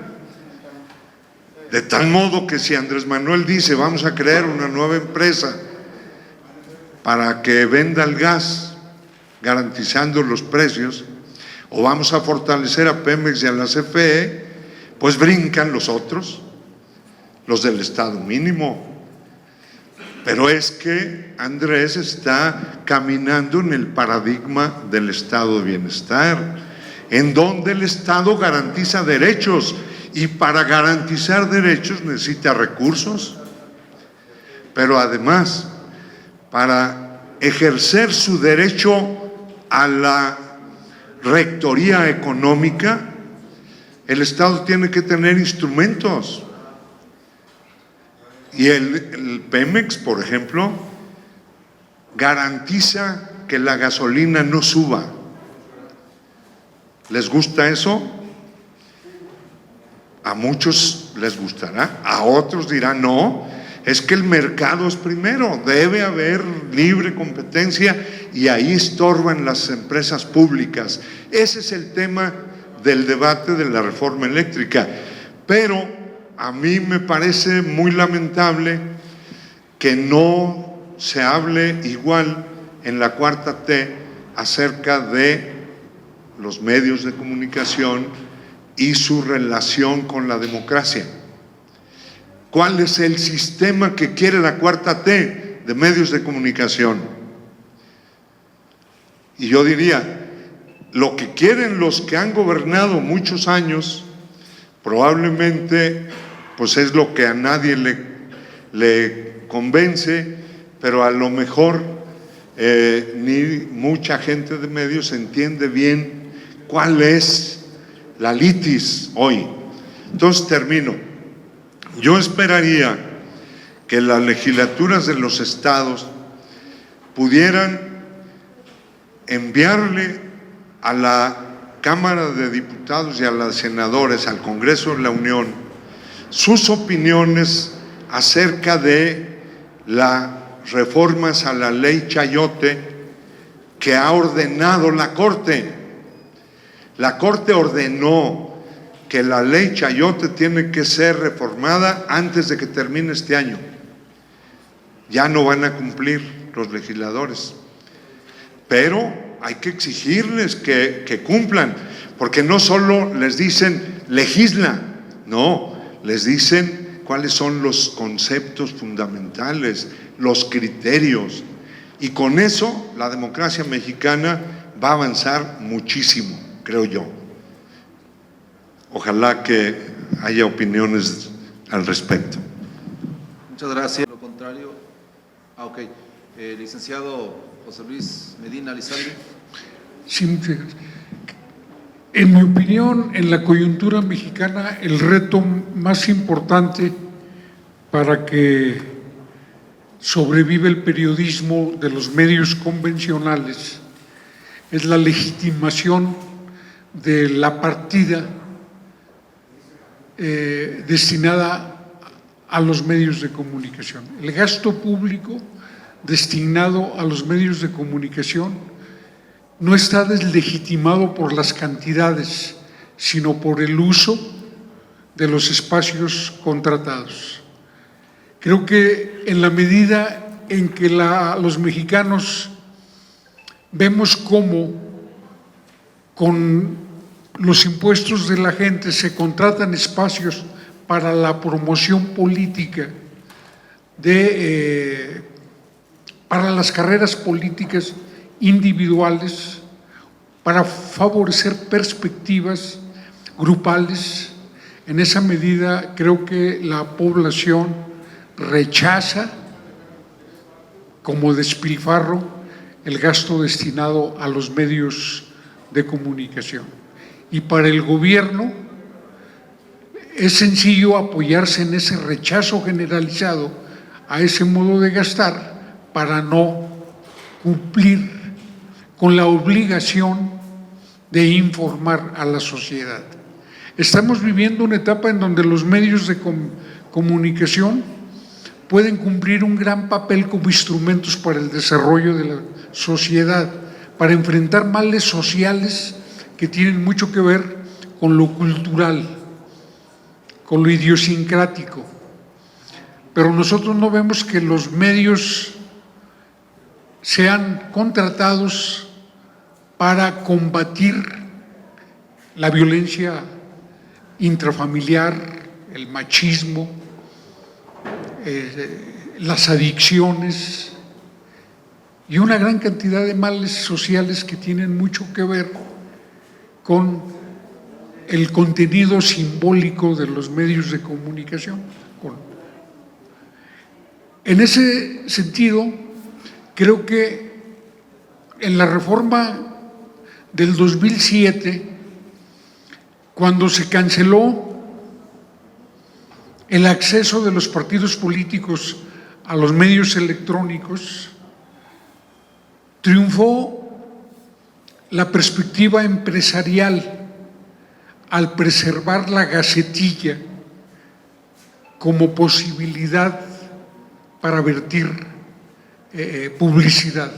De tal modo que si Andrés Manuel dice vamos a crear una nueva empresa para que venda el gas garantizando los precios, o vamos a fortalecer a Pemex y a la CFE, pues brincan los otros, los del Estado mínimo. Pero es que Andrés está caminando en el paradigma del estado de bienestar, en donde el Estado garantiza derechos, y para garantizar derechos necesita recursos, pero además, para ejercer su derecho a la rectoría económica, el Estado tiene que tener instrumentos. Y el Pemex, por ejemplo, garantiza que la gasolina no suba. ¿Les gusta eso? A muchos les gustará, a otros dirán no, es que el mercado es primero, debe haber libre competencia y ahí estorban las empresas públicas. Ese es el tema del debate de la reforma eléctrica. Pero a mí me parece muy lamentable que no se hable igual en la 4T acerca de los medios de comunicación y su relación con la democracia. ¿Cuál es el sistema que quiere la 4T de medios de comunicación? Y yo diría, lo que quieren los que han gobernado muchos años, Probablemente pues es lo que a nadie le convence, pero a lo mejor ni mucha gente de medios entiende bien cuál es la litis hoy. Entonces termino. Yo esperaría que las legislaturas de los estados pudieran enviarle a la Cámara de Diputados y a los senadores, al Congreso de la Unión, sus opiniones acerca de las reformas a la ley Chayote que ha ordenado la Corte. La Corte ordenó que la ley Chayote tiene que ser reformada antes de que termine este año. Ya no van a cumplir los legisladores, pero hay que exigirles que cumplan, porque no solo les dicen legisla, no, les dicen cuáles son los conceptos fundamentales, los criterios, y con eso la democracia mexicana va a avanzar muchísimo, creo yo. Ojalá que haya opiniones al respecto. Muchas gracias. Lo contrario. Ok. Licenciado José Luis Medina Lizalde. Sí, muchas gracias. En mi opinión, en la coyuntura mexicana, el reto más importante para que sobreviva el periodismo de los medios convencionales es la legitimación de la partida destinada a los medios de comunicación. El gasto público destinado a los medios de comunicación no está deslegitimado por las cantidades, sino por el uso de los espacios contratados. Creo que en la medida en que los mexicanos vemos cómo con los impuestos de la gente se contratan espacios para la promoción política para las carreras políticas individuales, para favorecer perspectivas grupales. En esa medida creo que la población rechaza como despilfarro el gasto destinado a los medios de comunicación. Y para el gobierno es sencillo apoyarse en ese rechazo generalizado a ese modo de gastar para no cumplir con la obligación de informar a la sociedad. Estamos viviendo una etapa en donde los medios de comunicación pueden cumplir un gran papel como instrumentos para el desarrollo de la sociedad, para enfrentar males sociales que tienen mucho que ver con lo cultural, con lo idiosincrático. Pero nosotros no vemos que los medios sean contratados para combatir la violencia intrafamiliar, el machismo, las adicciones y una gran cantidad de males sociales que tienen mucho que ver con el contenido simbólico de los medios de comunicación. En ese sentido, creo que en la reforma del 2007, cuando se canceló el acceso de los partidos políticos a los medios electrónicos, triunfó la perspectiva empresarial al preservar la gacetilla como posibilidad para vertir publicidad,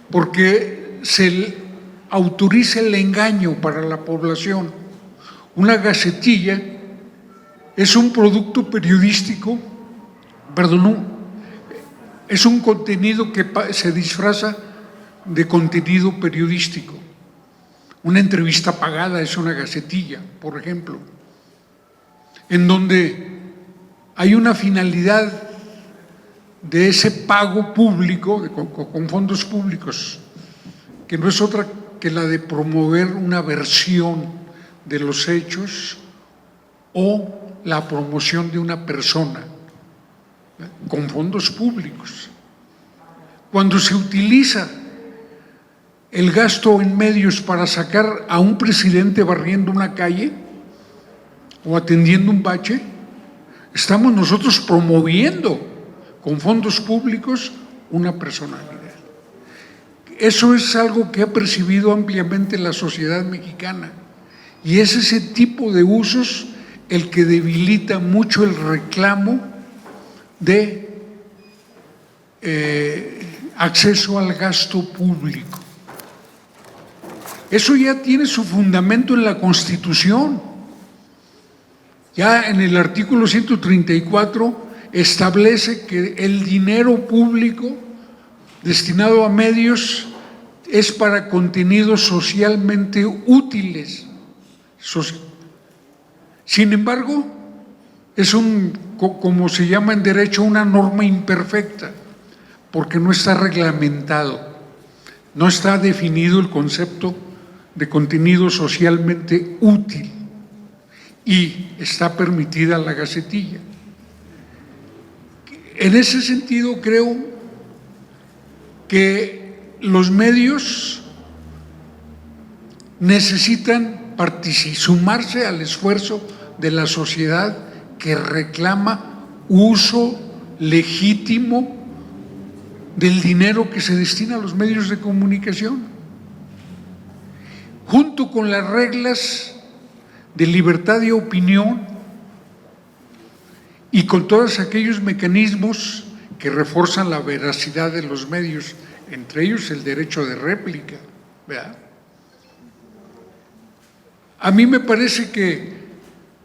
porque se autoriza el engaño para la población. Una gacetilla es un producto periodístico, es un contenido que se disfraza de contenido periodístico. Una entrevista pagada es una gacetilla, por ejemplo, en donde hay una finalidad de ese pago público, con fondos públicos, que no es otra que la de promover una versión de los hechos o la promoción de una persona con fondos públicos. Cuando se utiliza el gasto en medios para sacar a un presidente barriendo una calle o atendiendo un bache, estamos nosotros promoviendo con fondos públicos una personalidad. Eso es algo que ha percibido ampliamente la sociedad mexicana y es ese tipo de usos el que debilita mucho el reclamo de acceso al gasto público. Eso ya tiene su fundamento en la Constitución. Ya en el artículo 134 establece que el dinero público destinado a medios es para contenidos socialmente útiles. Sin embargo, es como se llama en derecho, una norma imperfecta, porque no está reglamentado, no está definido el concepto de contenido socialmente útil y está permitida la gacetilla. En ese sentido, creo que los medios necesitan sumarse al esfuerzo de la sociedad que reclama uso legítimo del dinero que se destina a los medios de comunicación, junto con las reglas de libertad de opinión y con todos aquellos mecanismos que refuerzan la veracidad de los medios, entre ellos el derecho de réplica, ¿verdad? A mí me parece que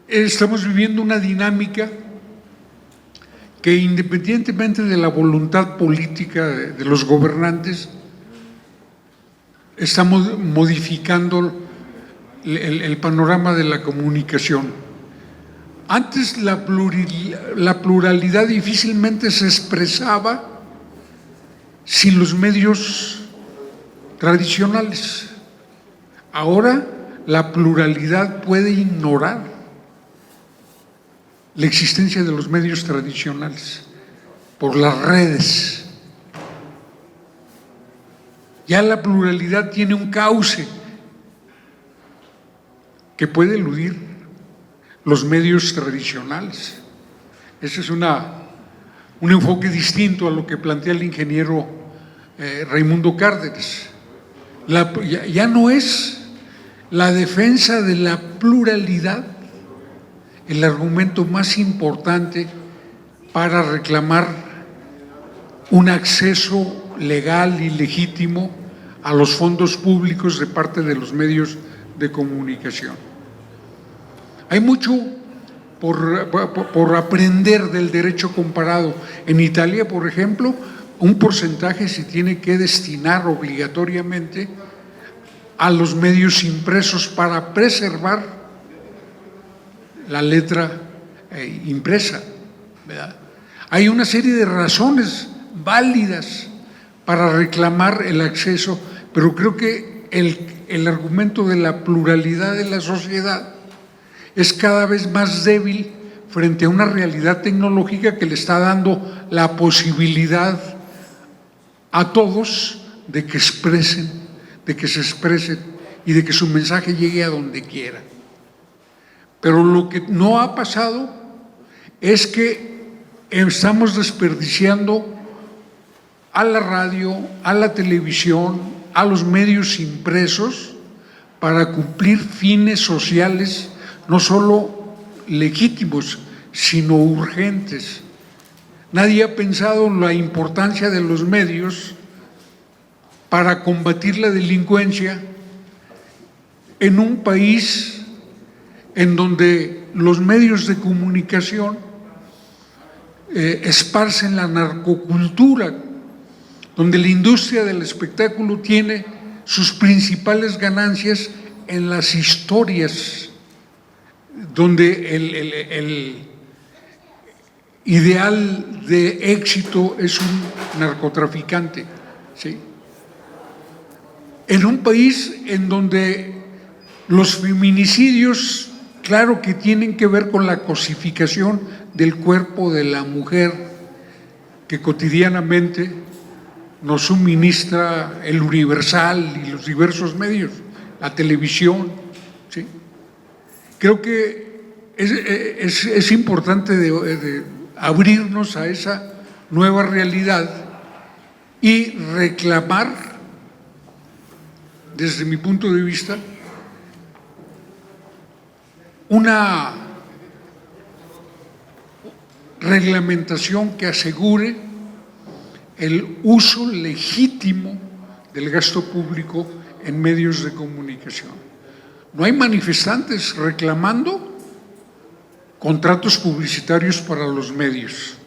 estamos viviendo una dinámica que, independientemente de la voluntad política de los gobernantes, estamos modificando el panorama de la comunicación. Antes la pluralidad difícilmente se expresaba sin los medios tradicionales. Ahora la pluralidad puede ignorar la existencia de los medios tradicionales por las redes. Ya la pluralidad tiene un cauce que puede eludir los medios tradicionales. Ese es un enfoque distinto a lo que plantea el ingeniero Raimundo Cárdenas. Ya no es la defensa de la pluralidad el argumento más importante para reclamar un acceso legal y legítimo a los fondos públicos de parte de los medios de comunicación. Hay mucho por aprender del derecho comparado. En Italia, por ejemplo, un porcentaje se tiene que destinar obligatoriamente a los medios impresos para preservar la letra impresa, ¿verdad? Hay una serie de razones válidas para reclamar el acceso, pero creo que el argumento de la pluralidad de la sociedad es cada vez más débil frente a una realidad tecnológica que le está dando la posibilidad a todos de que expresen, de que se expresen y de que su mensaje llegue a donde quiera. Pero lo que no ha pasado es que estamos desperdiciando a la radio, a la televisión, a los medios impresos para cumplir fines sociales no solo legítimos, sino urgentes. Nadie ha pensado en la importancia de los medios para combatir la delincuencia en un país en donde los medios de comunicación esparcen la narcocultura, donde la industria del espectáculo tiene sus principales ganancias en las historias, donde el ideal de éxito es un narcotraficante, ¿sí? En un país en donde los feminicidios claro que tienen que ver con la cosificación del cuerpo de la mujer que cotidianamente nos suministra el Universal y los diversos medios, la televisión, ¿sí? Creo que es importante de abrirnos a esa nueva realidad y reclamar, desde mi punto de vista, una reglamentación que asegure el uso legítimo del gasto público en medios de comunicación. No hay manifestantes reclamando contratos publicitarios para los medios.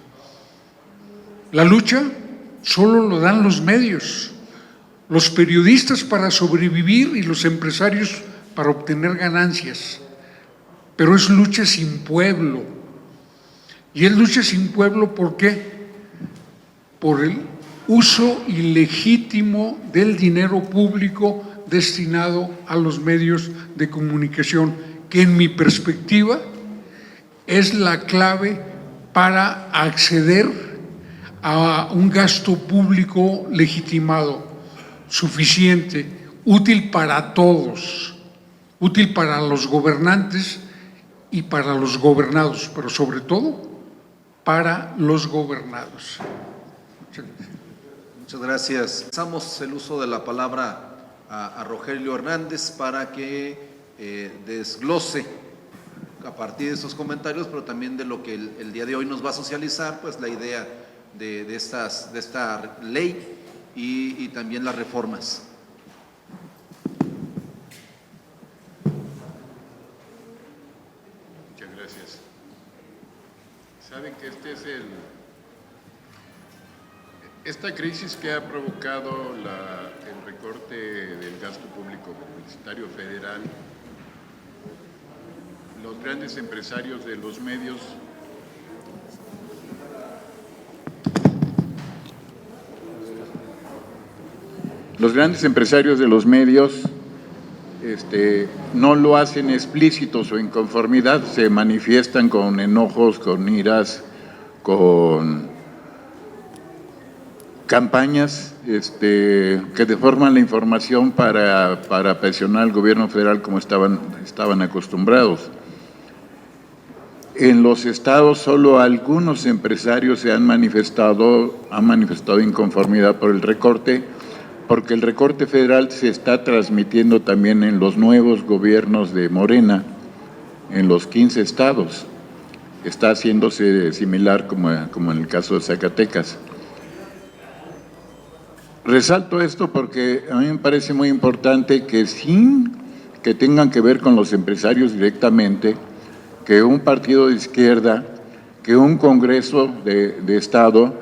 La lucha solo lo dan los medios, los periodistas para sobrevivir y los empresarios para obtener ganancias. Pero es lucha sin pueblo. Y es lucha sin pueblo, ¿por qué? Por el uso ilegítimo del dinero público destinado a los medios de comunicación, que en mi perspectiva es la clave para acceder a un gasto público legitimado, suficiente, útil para todos, útil para los gobernantes y para los gobernados, pero sobre todo para los gobernados. Muchas gracias. Pasamos el uso de la palabra a Rogelio Hernández para que desglose a partir de estos comentarios, pero también de lo que el día de hoy nos va a socializar, pues la idea de esta ley y también las reformas. Muchas gracias. Saben que esta crisis que ha provocado el recorte del gasto público publicitario federal, los grandes empresarios de los medios no lo hacen explícito su inconformidad, se manifiestan con enojos, con iras, con campañas que deforman la información para presionar al gobierno federal como estaban acostumbrados. En los estados solo algunos empresarios han manifestado inconformidad por el recorte, porque el recorte federal se está transmitiendo también en los nuevos gobiernos de Morena, en los 15 estados. Está haciéndose similar como en el caso de Zacatecas. Resalto esto porque a mí me parece muy importante que sin que tengan que ver con los empresarios directamente, que un partido de izquierda, que un Congreso de Estado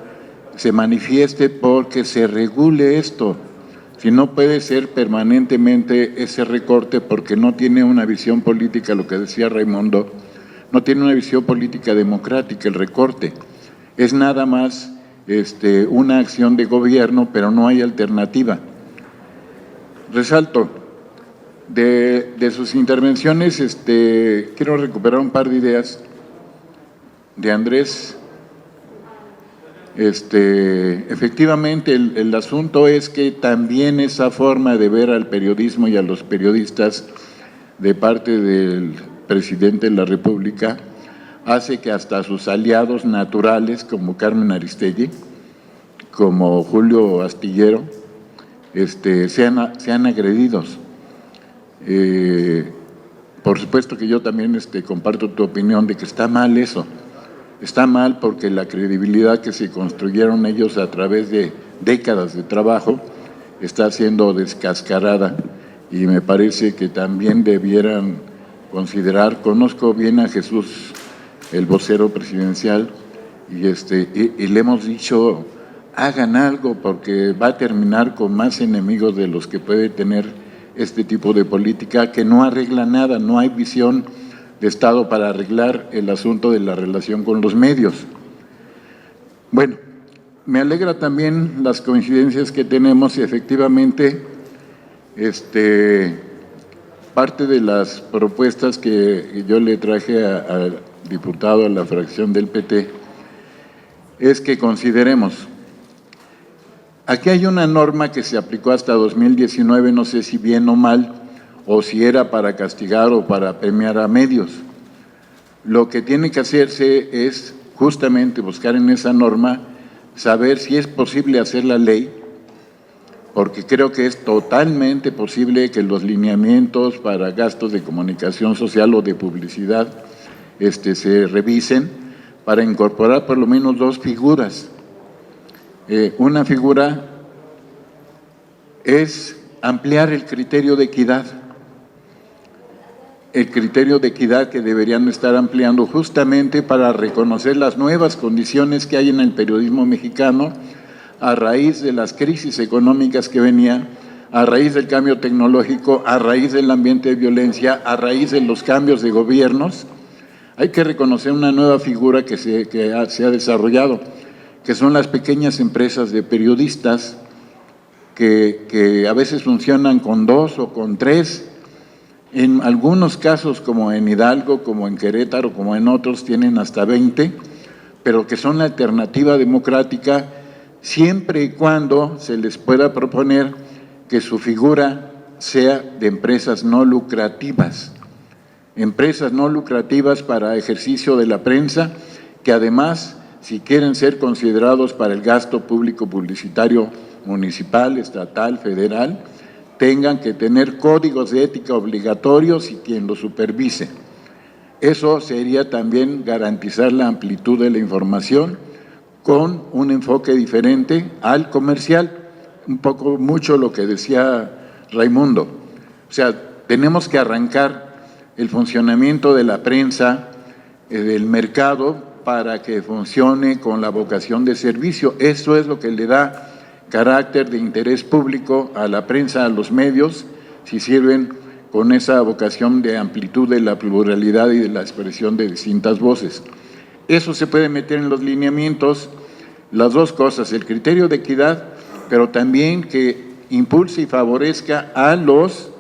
se manifieste porque se regule esto. Si no puede ser permanentemente ese recorte porque no tiene una visión política, lo que decía Raimundo, no tiene una visión política democrática el recorte. Es nada más una acción de gobierno, pero no hay alternativa. Resalto, de sus intervenciones, quiero recuperar un par de ideas de Andrés. Efectivamente, el asunto es que también esa forma de ver al periodismo y a los periodistas de parte del presidente de la República hace que hasta sus aliados naturales, como Carmen Aristegui, como Julio Astillero, sean agredidos. Por supuesto que yo también comparto tu opinión de que está mal eso. Está mal porque la credibilidad que se construyeron ellos a través de décadas de trabajo está siendo descascarada y me parece que también debieran considerar, conozco bien a Jesús, el vocero presidencial, y le hemos dicho, hagan algo porque va a terminar con más enemigos de los que puede tener este tipo de política que no arregla nada, no hay visión de Estado para arreglar el asunto de la relación con los medios. Bueno, me alegra también las coincidencias que tenemos y efectivamente parte de las propuestas que yo le traje al diputado a la fracción del PT es que consideremos, aquí hay una norma que se aplicó hasta 2019, no sé si bien o mal, o si era para castigar o para premiar a medios. Lo que tiene que hacerse es justamente buscar en esa norma, saber si es posible hacer la ley, porque creo que es totalmente posible que los lineamientos para gastos de comunicación social o de publicidad se revisen para incorporar por lo menos dos figuras. Una figura es ampliar el criterio de equidad. El criterio de equidad que deberían estar ampliando justamente para reconocer las nuevas condiciones que hay en el periodismo mexicano a raíz de las crisis económicas que venían, a raíz del cambio tecnológico, a raíz del ambiente de violencia, a raíz de los cambios de gobiernos. Hay que reconocer una nueva figura que se ha desarrollado, que son las pequeñas empresas de periodistas que a veces funcionan con 2 o con 3. En algunos casos, como en Hidalgo, como en Querétaro, como en otros, tienen hasta 20, pero que son la alternativa democrática siempre y cuando se les pueda proponer que su figura sea de empresas no lucrativas para ejercicio de la prensa, que además, si quieren ser considerados para el gasto público publicitario municipal, estatal, federal, tengan que tener códigos de ética obligatorios y quien los supervise. Eso sería también garantizar la amplitud de la información con un enfoque diferente al comercial, mucho lo que decía Raimundo. O sea, tenemos que arrancar el funcionamiento de la prensa, del mercado, para que funcione con la vocación de servicio. Eso es lo que le da carácter de interés público a la prensa, a los medios, si sirven con esa vocación de amplitud de la pluralidad y de la expresión de distintas voces. Eso se puede meter en los lineamientos, las dos cosas, el criterio de equidad, pero también que impulse y favorezca a los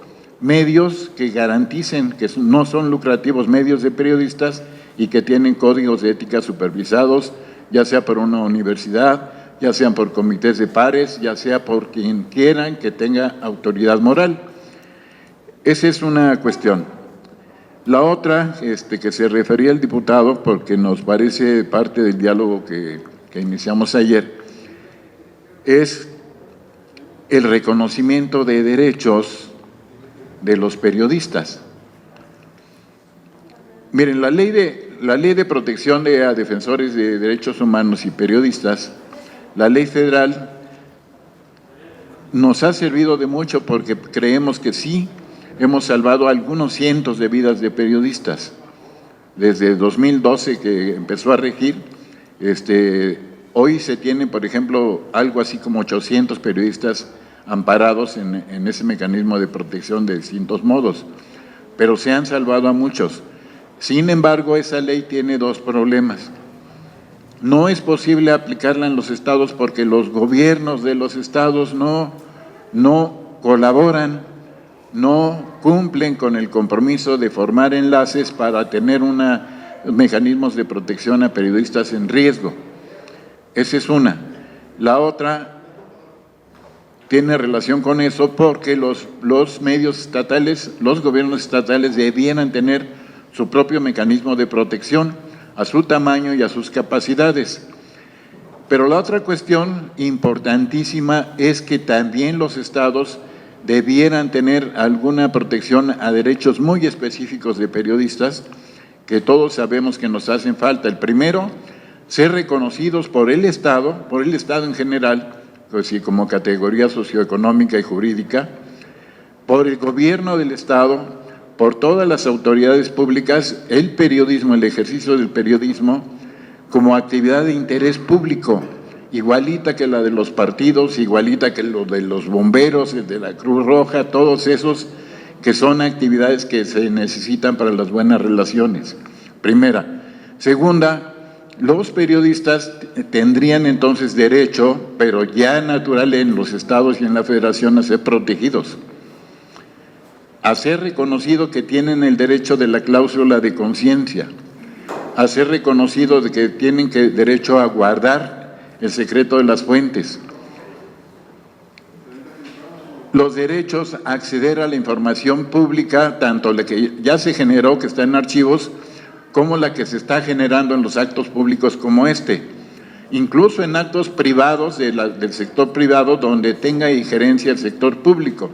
medios que garanticen que no son lucrativos, medios de periodistas y que tienen códigos de ética supervisados, ya sea por una universidad, ya sean por comités de pares, ya sea por quien quieran que tenga autoridad moral. Esa es una cuestión. La otra, que se refería el diputado, porque nos parece parte del diálogo que iniciamos ayer, es el reconocimiento de derechos de los periodistas. Miren, la ley de protección a defensores de derechos humanos y periodistas, la ley federal, nos ha servido de mucho porque creemos que sí hemos salvado algunos cientos de vidas de periodistas. Desde 2012 que empezó a regir, hoy se tiene, por ejemplo, algo así como 800 periodistas amparados en ese mecanismo de protección de distintos modos, pero se han salvado a muchos. Sin embargo, esa ley tiene dos problemas. No es posible aplicarla en los estados porque los gobiernos de los estados no colaboran, no cumplen con el compromiso de formar enlaces para tener mecanismos de protección a periodistas en riesgo. Esa es una. La otra tiene relación con eso porque los medios estatales, los gobiernos estatales debieran tener su propio mecanismo de protección a su tamaño y a sus capacidades. Pero la otra cuestión importantísima es que también los estados debieran tener alguna protección a derechos muy específicos de periodistas que todos sabemos que nos hacen falta. El primero, ser reconocidos por el Estado en general, pues sí, como categoría socioeconómica y jurídica, por el gobierno del Estado, por todas las autoridades públicas, el periodismo, el ejercicio del periodismo como actividad de interés público, igualita que la de los partidos, igualita que lo de los bomberos, el de la Cruz Roja, todos esos que son actividades que se necesitan para las buenas relaciones. Primera. Segunda, los periodistas tendrían entonces derecho, pero ya natural en los estados y en la federación, a ser protegidos. a ser reconocido que tienen el derecho de la cláusula de conciencia, a ser reconocido de que tienen derecho a guardar el secreto de las fuentes, los derechos a acceder a la información pública, tanto la que ya se generó, que está en archivos, como la que se está generando en los actos públicos como este, incluso en actos privados del sector privado donde tenga injerencia el sector público.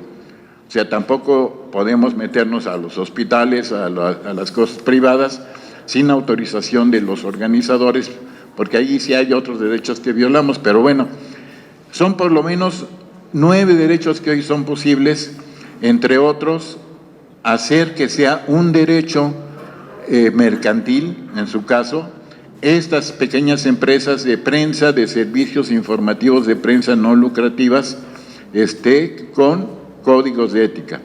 O sea, tampoco podemos meternos a los hospitales, a las cosas privadas, sin autorización de los organizadores, porque allí sí hay otros derechos que violamos, pero bueno, son por lo menos 9 derechos que hoy son posibles, entre otros, hacer que sea un derecho mercantil, en su caso, estas pequeñas empresas de prensa, de servicios informativos de prensa no lucrativas, con códigos de ética.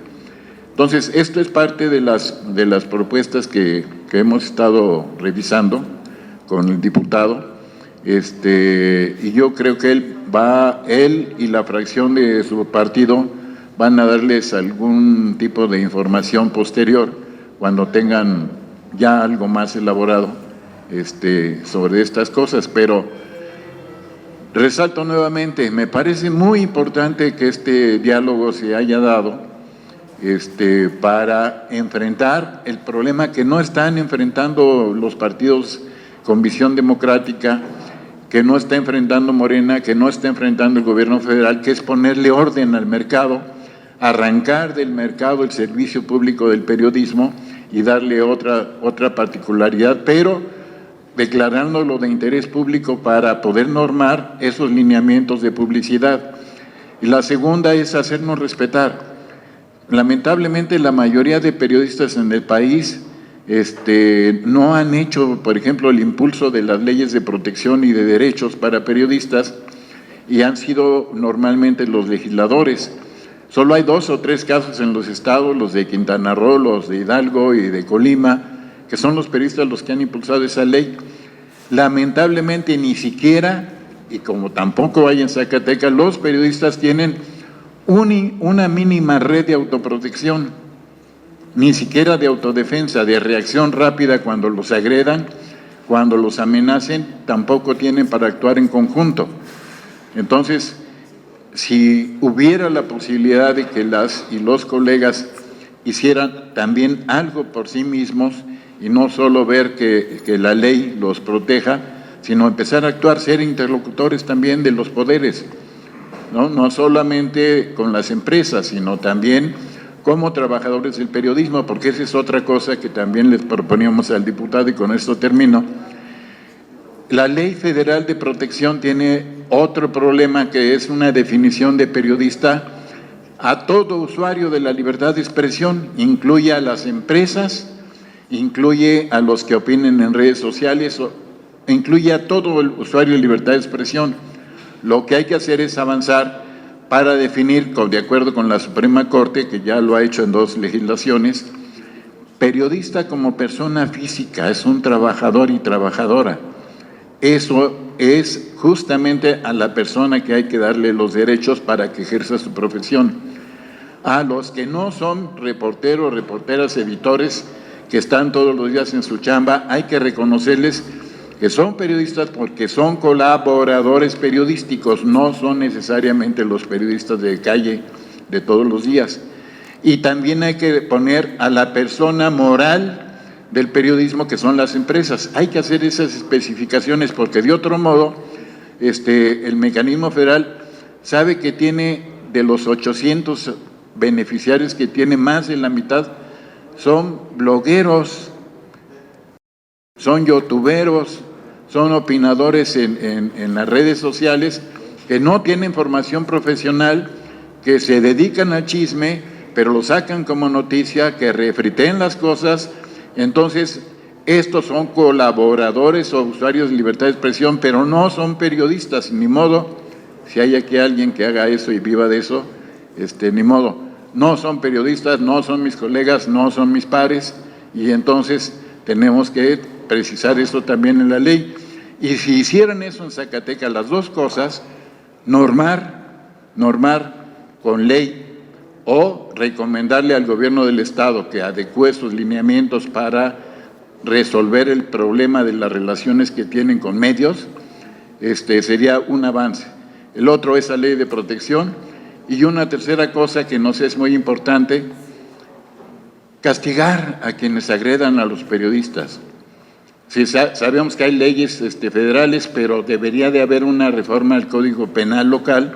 Entonces, esto es parte de las propuestas que hemos estado revisando con el diputado, y yo creo que él y la fracción de su partido van a darles algún tipo de información posterior cuando tengan ya algo más elaborado sobre estas cosas, pero resalto nuevamente, me parece muy importante que este diálogo se haya dado para enfrentar el problema que no están enfrentando los partidos con visión democrática, que no está enfrentando Morena, que no está enfrentando el gobierno federal, que es ponerle orden al mercado, arrancar del mercado el servicio público del periodismo y darle otra particularidad, pero declarándolo de interés público para poder normar esos lineamientos de publicidad. Y la segunda es hacernos respetar. Lamentablemente la mayoría de periodistas en el país no han hecho, por ejemplo, el impulso de las leyes de protección y de derechos para periodistas y han sido normalmente los legisladores. Solo hay 2 o 3 casos en los estados, los de Quintana Roo, los de Hidalgo y de Colima, que son los periodistas los que han impulsado esa ley. Lamentablemente ni siquiera, y como tampoco hay en Zacatecas, los periodistas tienen una mínima red de autoprotección, ni siquiera de autodefensa, de reacción rápida cuando los agredan, cuando los amenacen, tampoco tienen para actuar en conjunto. Entonces, si hubiera la posibilidad de que las y los colegas hicieran también algo por sí mismos y no solo ver que la ley los proteja, sino empezar a actuar, ser interlocutores también de los poderes, no solamente con las empresas, sino también como trabajadores del periodismo, porque esa es otra cosa que también les proponíamos al diputado y con esto termino. La Ley Federal de Protección tiene otro problema que es una definición de periodista a todo usuario de la libertad de expresión, incluye a las empresas, incluye a los que opinen en redes sociales, incluye a todo el usuario de libertad de expresión. Lo que hay que hacer es avanzar para definir, de acuerdo con la Suprema Corte, que ya lo ha hecho en 2 legislaciones, periodista como persona física, es un trabajador y trabajadora. Eso es justamente a la persona que hay que darle los derechos para que ejerza su profesión. A los que no son reporteros, reporteras, editores, que están todos los días en su chamba, hay que reconocerles que son periodistas porque son colaboradores periodísticos, no son necesariamente los periodistas de calle de todos los días. Y también hay que poner a la persona moral del periodismo, que son las empresas. Hay que hacer esas especificaciones porque de otro modo el mecanismo federal sabe que tiene de los 800 beneficiarios que tiene, más de la mitad son blogueros, son youtuberos, son opinadores en las redes sociales que no tienen formación profesional, que se dedican al chisme, pero lo sacan como noticia, que refriten las cosas. Entonces, estos son colaboradores o usuarios de libertad de expresión, pero no son periodistas, ni modo. Si hay aquí alguien que haga eso y viva de eso, ni modo. No son periodistas, no son mis colegas, no son mis pares, y entonces tenemos que precisar eso también en la ley. Y si hicieran eso en Zacatecas, las 2 cosas, normar con ley o recomendarle al gobierno del Estado que adecue sus lineamientos para resolver el problema de las relaciones que tienen con medios, sería un avance. El otro es la ley de protección, y una tercera cosa que nos es muy importante, castigar a quienes agredan a los periodistas. Sí, sabemos que hay leyes federales, pero debería de haber una reforma al Código Penal local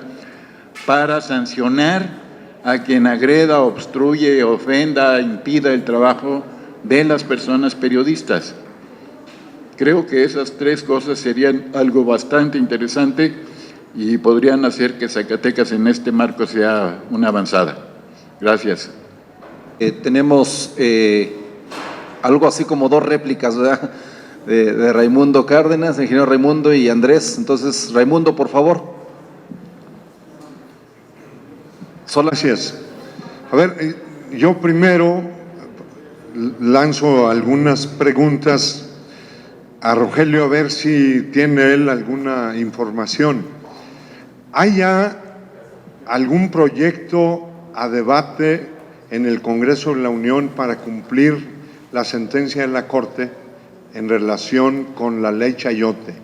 para sancionar a quien agreda, obstruye, ofenda, impida el trabajo de las personas periodistas. Creo que esas tres cosas serían algo bastante interesante y podrían hacer que Zacatecas en este marco sea una avanzada. Gracias. Tenemos algo así como 2 réplicas, ¿verdad? De Raimundo Cárdenas, el ingeniero Raimundo y Andrés. Entonces, Raimundo, por favor. Gracias. A ver, yo primero lanzo algunas preguntas a Rogelio a ver si tiene él alguna información. ¿Hay ya algún proyecto a debate en el Congreso de la Unión para cumplir la sentencia de la Corte en relación con la ley Chayote?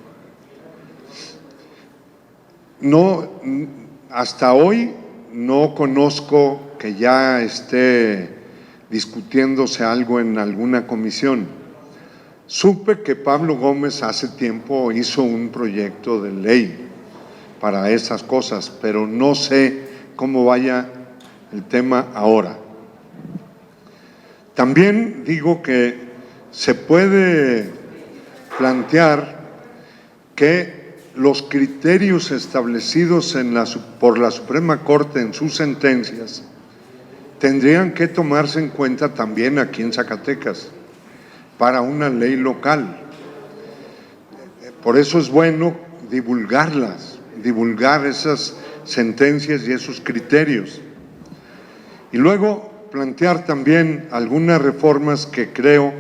No, hasta hoy no conozco que ya esté discutiéndose algo en alguna comisión. Supe que Pablo Gómez hace tiempo hizo un proyecto de ley para esas cosas, pero no sé cómo vaya el tema ahora. También digo que se puede plantear que los criterios establecidos por la Suprema Corte en sus sentencias tendrían que tomarse en cuenta también aquí en Zacatecas para una ley local. Por eso es bueno divulgar esas sentencias y esos criterios. Y luego plantear también algunas reformas que creo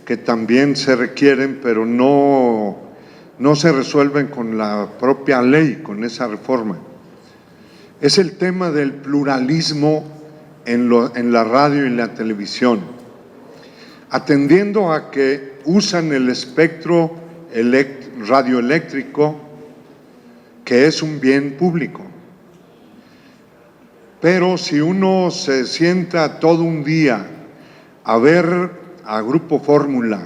que también se requieren, pero no se resuelven con la propia ley, con esa reforma. Es el tema del pluralismo en la radio y la televisión, atendiendo a que usan el espectro radioeléctrico, que es un bien público. Pero si uno se sienta todo un día a ver a Grupo Fórmula,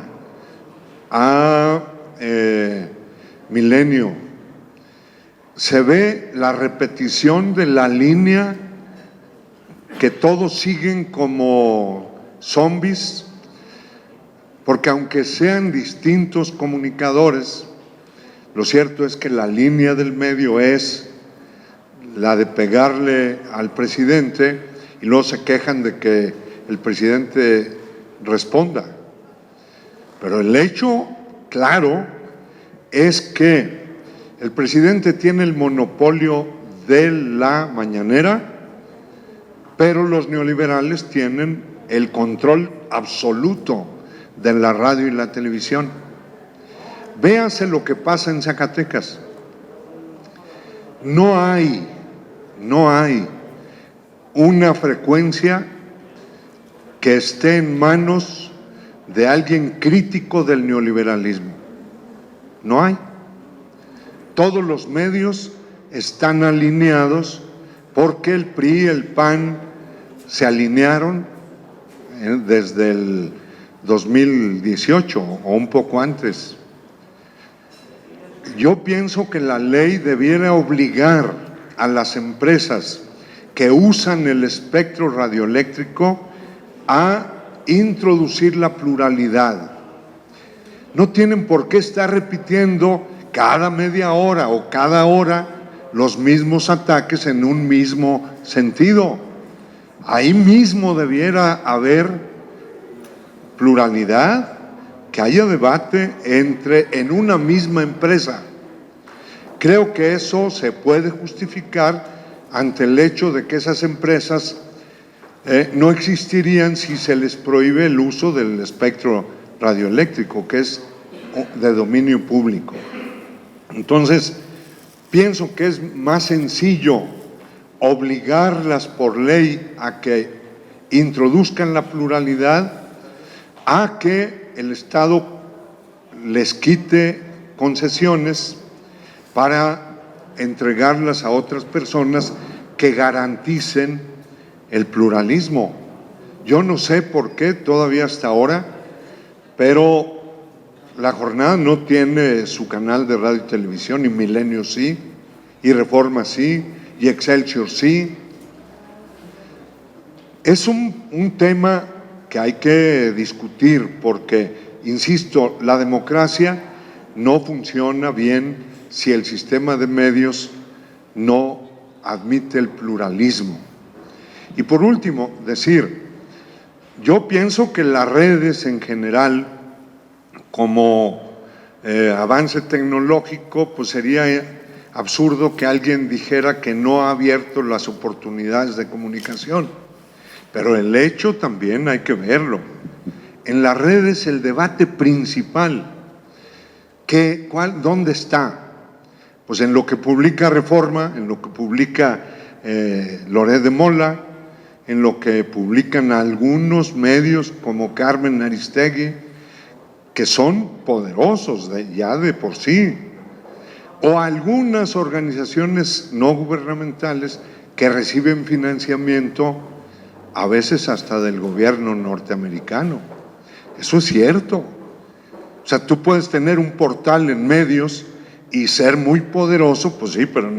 a Milenio, se ve la repetición de la línea que todos siguen como zombies, porque aunque sean distintos comunicadores, lo cierto es que la línea del medio es la de pegarle al presidente y luego se quejan de que el presidente responda. Pero el hecho claro es que el presidente tiene el monopolio de la mañanera, pero los neoliberales tienen el control absoluto de la radio y la televisión. Véase lo que pasa en Zacatecas. No hay una frecuencia que esté en manos de alguien crítico del neoliberalismo. No hay. Todos los medios están alineados porque el PRI y el PAN se alinearon desde el 2018 o un poco antes. Yo pienso que la ley debiera obligar a las empresas que usan el espectro radioeléctrico a introducir la pluralidad. No tienen por qué estar repitiendo cada media hora o cada hora los mismos ataques en un mismo sentido. Ahí mismo debiera haber pluralidad, que haya debate en una misma empresa. Creo que eso se puede justificar ante el hecho de que esas empresas no existirían si se les prohíbe el uso del espectro radioeléctrico, que es de dominio público. Entonces, pienso que es más sencillo obligarlas por ley a que introduzcan la pluralidad, a que el Estado les quite concesiones para entregarlas a otras personas que garanticen el pluralismo. Yo no sé por qué todavía hasta ahora, pero La Jornada no tiene su canal de radio y televisión, y Milenio sí, y Reforma sí, y Excelsior sí. Es un tema que hay que discutir porque, insisto, la democracia no funciona bien si el sistema de medios no admite el pluralismo. Y por último, decir, yo pienso que las redes en general, como avance tecnológico, pues sería absurdo que alguien dijera que no ha abierto las oportunidades de comunicación. Pero el hecho también hay que verlo. En las redes el debate principal, ¿dónde está? Pues en lo que publica Reforma, en lo que publica Loret de Mola, en lo que publican algunos medios como Carmen Aristegui, que son poderosos ya de por sí, o algunas organizaciones no gubernamentales que reciben financiamiento, a veces hasta del gobierno norteamericano. Eso es cierto. O sea, tú puedes tener un portal en medios y ser muy poderoso, pues sí, pero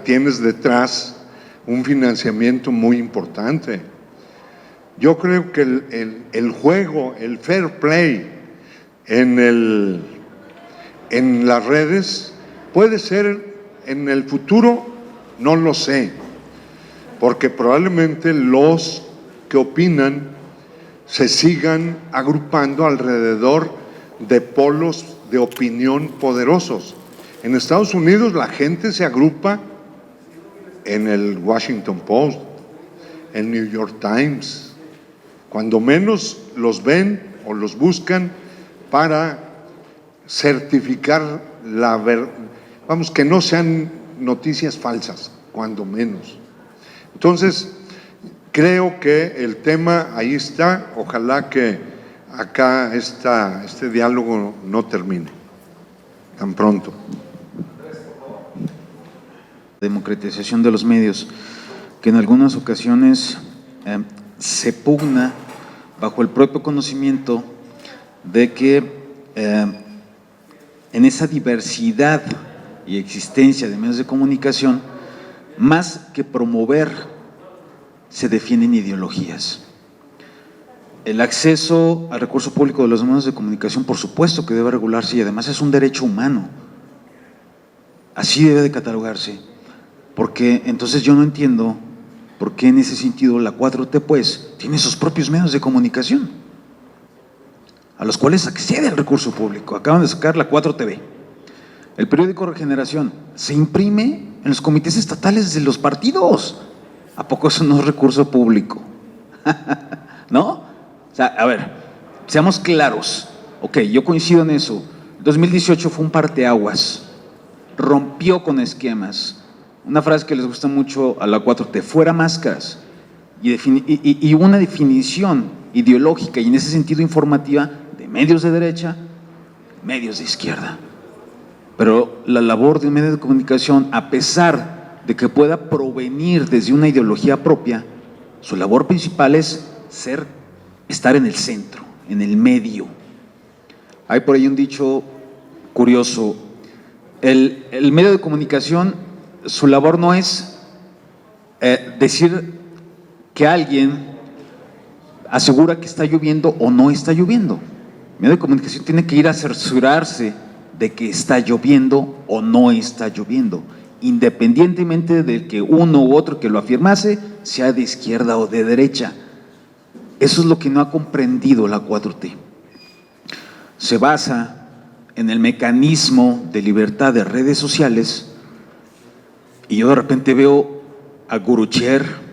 tienes detrás un financiamiento muy importante. Yo creo que el juego, el fair play en las redes puede ser en el futuro, no lo sé, porque probablemente los que opinan se sigan agrupando alrededor de polos de opinión poderosos. En Estados Unidos la gente se agrupa en el Washington Post, el New York Times, cuando menos los ven o los buscan para certificar vamos, que no sean noticias falsas, cuando menos. Entonces, creo que el tema ahí está, ojalá que acá este diálogo no termine tan pronto. Democratización de los medios, que en algunas ocasiones se pugna bajo el propio conocimiento de que en esa diversidad y existencia de medios de comunicación, más que promover, se defienden ideologías. El acceso al recurso público de los medios de comunicación, por supuesto que debe regularse, y además es un derecho humano. Así debe de catalogarse, porque entonces yo no entiendo por qué en ese sentido la 4T pues tiene sus propios medios de comunicación a los cuales accede al recurso público. Acaban de sacar la 4TV. El periódico Regeneración se imprime en los comités estatales de los partidos. ¿A poco eso no es recurso público? ¿No? O sea, a ver, seamos claros. Ok, yo coincido en eso. 2018 fue un parteaguas. Rompió con esquemas. Una frase que les gusta mucho a la 4T, fuera máscaras. Y una definición ideológica y en ese sentido informativa de medios de derecha, medios de izquierda. Pero la labor de un medio de comunicación, a pesar de que pueda provenir desde una ideología propia, su labor principal es estar en el centro, en el medio. Hay por ahí un dicho curioso, el medio de comunicación, su labor no es decir que alguien asegura que está lloviendo o no está lloviendo. El medio de comunicación tiene que ir a cerciorarse de que está lloviendo o no está lloviendo, independientemente de que uno u otro que lo afirmase sea de izquierda o de derecha. Eso es lo que no ha comprendido la 4T. Se basa en el mecanismo de libertad de redes sociales y yo de repente veo a Gurucher,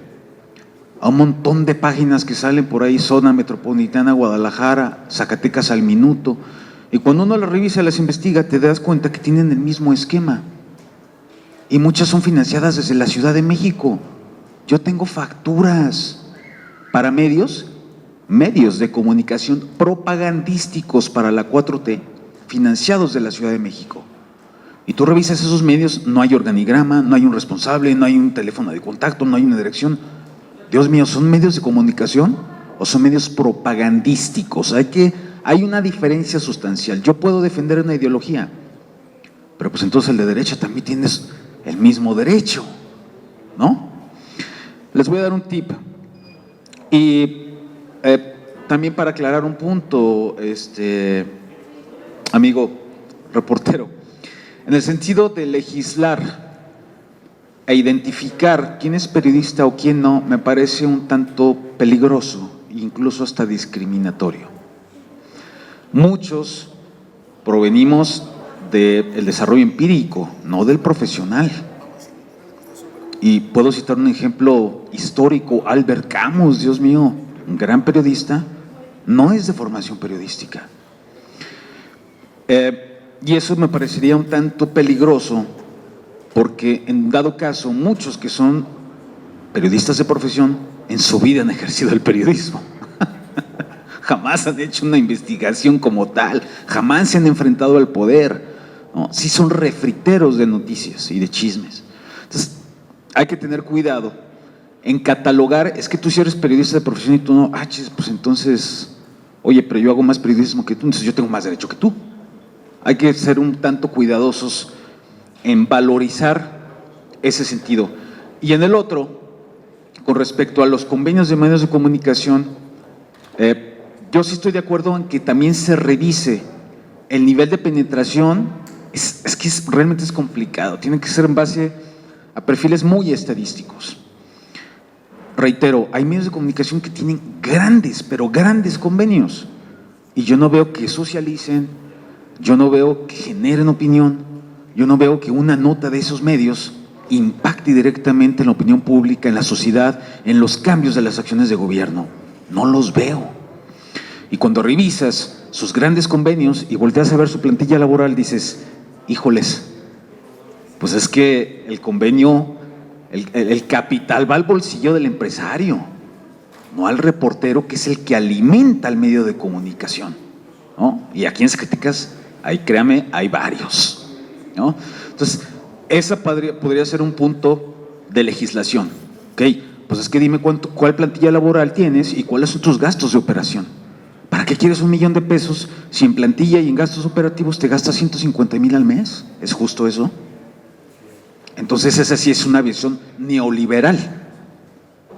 a un montón de páginas que salen por ahí, Zona Metropolitana, Guadalajara, Zacatecas al Minuto, y cuando uno las revisa, las investiga, te das cuenta que tienen el mismo esquema. y muchas son financiadas desde la Ciudad de México. Yo tengo facturas para medios de comunicación propagandísticos para la 4T, financiados de la Ciudad de México. Y tú revisas esos medios, no hay organigrama, no hay un responsable, no hay un teléfono de contacto, no hay una dirección. Dios mío, ¿son medios de comunicación o son medios propagandísticos? Hay una diferencia sustancial. Yo puedo defender una ideología, pero pues entonces el de derecha también tienes el mismo derecho, ¿no? Les voy a dar un tip. Y también para aclarar un punto, amigo reportero, en el sentido de legislar e identificar quién es periodista o quién no, me parece un tanto peligroso, incluso hasta discriminatorio. Muchos provenimos del desarrollo empírico, no del profesional. Y puedo citar un ejemplo histórico, Albert Camus, Dios mío, un gran periodista, no es de formación periodística. Y eso me parecería un tanto peligroso, porque en dado caso, muchos que son periodistas de profesión, en su vida han ejercido el periodismo. Jamás han hecho una investigación como tal, jamás se han enfrentado al poder, ¿no? Sí son refriteros de noticias y de chismes. Entonces, hay que tener cuidado en catalogar, es que tú si eres periodista de profesión y tú no, pues entonces, oye, pero yo hago más periodismo que tú, entonces yo tengo más derecho que tú. Hay que ser un tanto cuidadosos en valorizar ese sentido. Y en el otro, con respecto a los convenios de medios de comunicación, yo sí estoy de acuerdo en que también se revise el nivel de penetración. Es que realmente es complicado, tiene que ser en base a perfiles muy estadísticos. Reitero, hay medios de comunicación que tienen grandes, pero grandes convenios, y yo no veo que socialicen, yo no veo que generen opinión, yo no veo que una nota de esos medios impacte directamente en la opinión pública, en la sociedad, en los cambios de las acciones de gobierno. No los veo. Y cuando revisas sus grandes convenios y volteas a ver su plantilla laboral, dices, híjoles, pues es que el convenio, el capital va al bolsillo del empresario, no al reportero, que es el que alimenta al medio de comunicación, ¿no? Y aquí en Zacatecas, créame, hay varios, ¿no? Entonces, esa podría ser un punto de legislación. Ok, pues es que dime cuál plantilla laboral tienes y cuáles son tus gastos de operación. ¿Para qué quieres 1 millón de pesos si en plantilla y en gastos operativos te gastas 150,000 al mes? ¿Es justo eso? Entonces esa sí es una visión neoliberal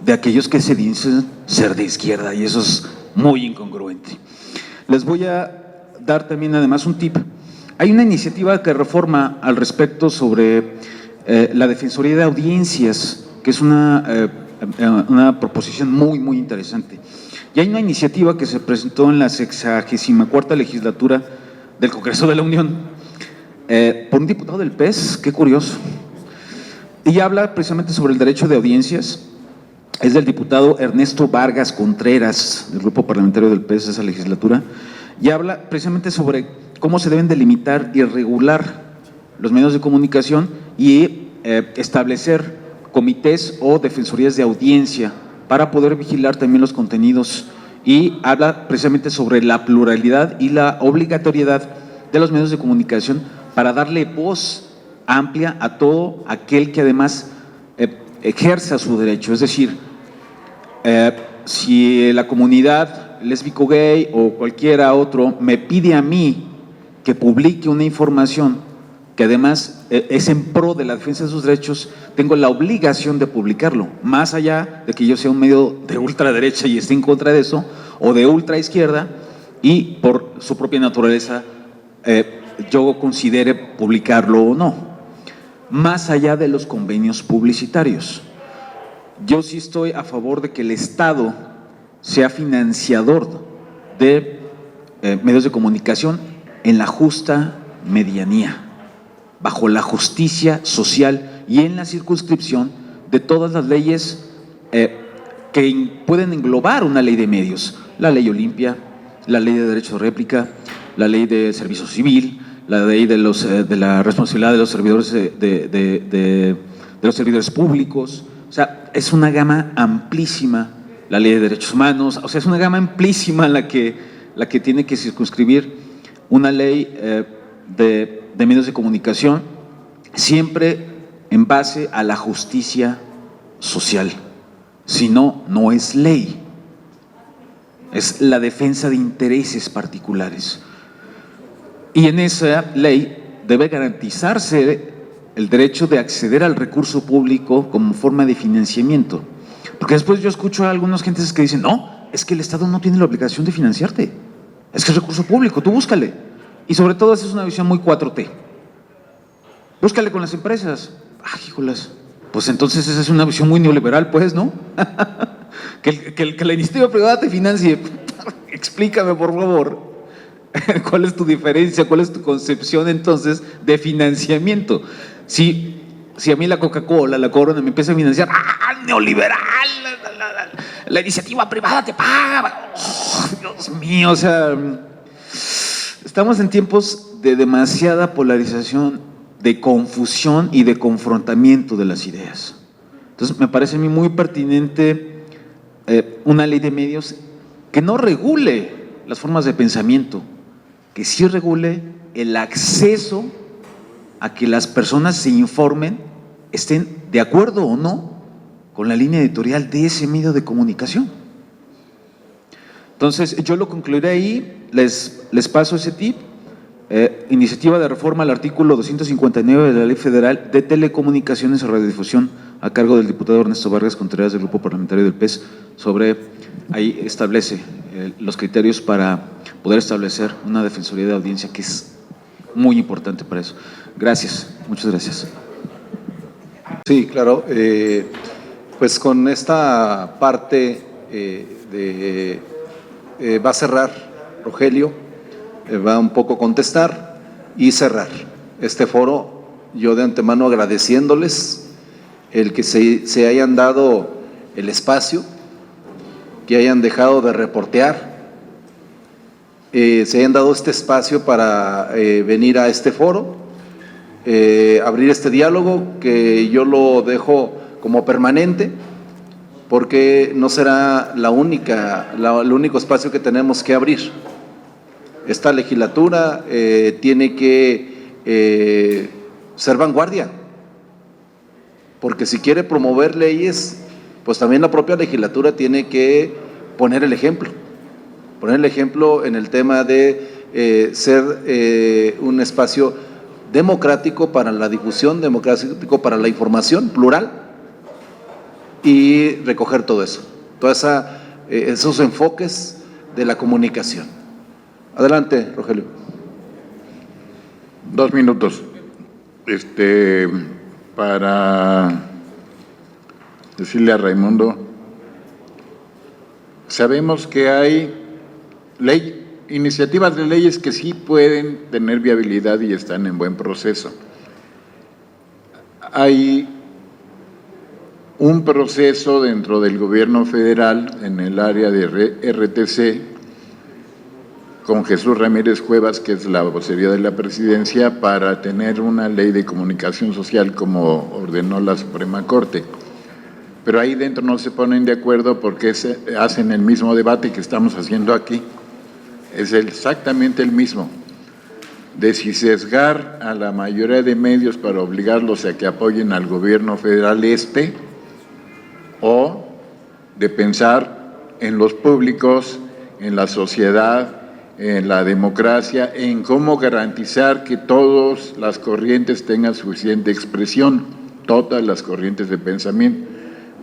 de aquellos que se dicen ser de izquierda, y eso es muy incongruente. Les voy a dar también además un tip. Hay una iniciativa que reforma al respecto sobre la Defensoría de Audiencias, que es una proposición muy, muy interesante. Y hay una iniciativa que se presentó en la 64ª legislatura del Congreso de la Unión por un diputado del PES, qué curioso, y habla precisamente sobre el derecho de audiencias. Es del diputado Ernesto Vargas Contreras, del grupo parlamentario del PES de esa legislatura, y habla precisamente sobre cómo se deben delimitar y regular los medios de comunicación y establecer comités o defensorías de audiencia para poder vigilar también los contenidos, y habla precisamente sobre la pluralidad y la obligatoriedad de los medios de comunicación para darle voz amplia a todo aquel que además ejerza su derecho. Es decir, si la comunidad lésbico, gay o cualquiera otro me pide a mí que publique una información que además es en pro de la defensa de sus derechos, tengo la obligación de publicarlo, más allá de que yo sea un medio de ultraderecha y esté en contra de eso, o de ultraizquierda, y por su propia naturaleza yo considere publicarlo o no, más allá de los convenios publicitarios. Yo sí estoy a favor de que el Estado sea financiador de medios de comunicación en la justa medianía, bajo la justicia social y en la circunscripción de todas las leyes que pueden englobar una ley de medios: la ley Olimpia, la ley de derecho de réplica, la ley de servicio civil, la ley de la responsabilidad de los servidores de los servidores públicos. O sea, es una gama amplísima, la ley de derechos humanos. O sea, es una gama amplísima la que tiene que circunscribir una ley de medios de comunicación, siempre en base a la justicia social. Si no, no es ley. Es la defensa de intereses particulares. Y en esa ley debe garantizarse el derecho de acceder al recurso público como forma de financiamiento. Porque después yo escucho a algunas gentes que dicen, no, es que el Estado no tiene la obligación de financiarte. Es que es recurso público, tú búscale. Y sobre todo esa es una visión muy 4T. Búscale con las empresas. Ah, híjolas. Pues entonces esa es una visión muy neoliberal, pues, ¿no? que la iniciativa privada te financie. Explícame, por favor. ¿Cuál es tu diferencia? ¿Cuál es tu concepción entonces de financiamiento? Si a mí la Coca-Cola, la Corona me empieza a financiar, ¡ah, neoliberal! La iniciativa privada te paga. Oh, Dios mío, o sea, estamos en tiempos de demasiada polarización, de confusión y de confrontamiento de las ideas. Entonces, me parece a mí muy pertinente una ley de medios que no regule las formas de pensamiento, que sí regule el acceso a que las personas se informen, estén de acuerdo o no con la línea editorial de ese medio de comunicación. Entonces, yo lo concluiré ahí, les paso ese tip. Iniciativa de reforma al artículo 259 de la Ley Federal de Telecomunicaciones y Radiodifusión, a cargo del diputado Ernesto Vargas Contreras, del Grupo Parlamentario del PES, ahí establece los criterios para poder establecer una defensoría de audiencia, que es muy importante para eso. Gracias, muchas gracias. Sí, claro. Pues con esta parte va a cerrar Rogelio, va un poco a contestar y cerrar este foro. Yo de antemano agradeciéndoles el que se hayan dado el espacio, que hayan dejado de reportear, se hayan dado este espacio para venir a este foro, abrir este diálogo, que yo lo dejo como permanente, porque no será el único espacio que tenemos que abrir. Esta legislatura tiene que ser vanguardia, porque si quiere promover leyes, pues también la propia legislatura tiene que poner el ejemplo en el tema de ser un espacio democrático para la difusión, democrático para la información plural, y recoger todo eso, todos esos enfoques de la comunicación. Adelante, Rogelio. 2 minutos. Para decirle a Raimundo, sabemos que hay iniciativas de leyes que sí pueden tener viabilidad y están en buen proceso. Hay un proceso dentro del gobierno federal en el área de RTC con Jesús Ramírez Cuevas, que es la vocería de la presidencia, para tener una ley de comunicación social como ordenó la Suprema Corte. Pero ahí dentro no se ponen de acuerdo porque hacen el mismo debate que estamos haciendo aquí. Es exactamente el mismo, de si sesgar a la mayoría de medios para obligarlos a que apoyen al gobierno federal o de pensar en los públicos, en la sociedad, en la democracia, en cómo garantizar que todas las corrientes tengan suficiente expresión, todas las corrientes de pensamiento.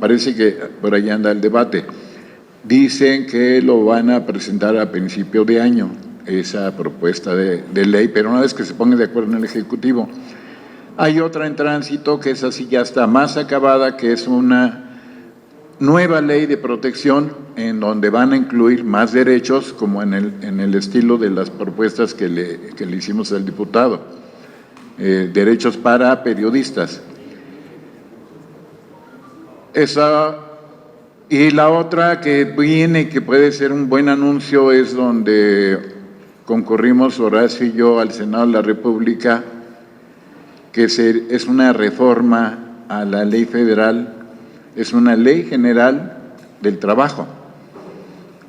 Parece que por ahí anda el debate. Dicen que lo van a presentar a principio de año, esa propuesta de ley, pero una vez que se pongan de acuerdo en el Ejecutivo. Hay otra en tránsito que es así, ya está más acabada, que es una nueva ley de protección en donde van a incluir más derechos, como en el estilo de las propuestas que le hicimos al diputado, derechos para periodistas. Esa, y la otra que viene, que puede ser un buen anuncio, es donde concurrimos Horacio y yo al Senado de la República, que es una reforma a la ley federal, es una ley general del trabajo,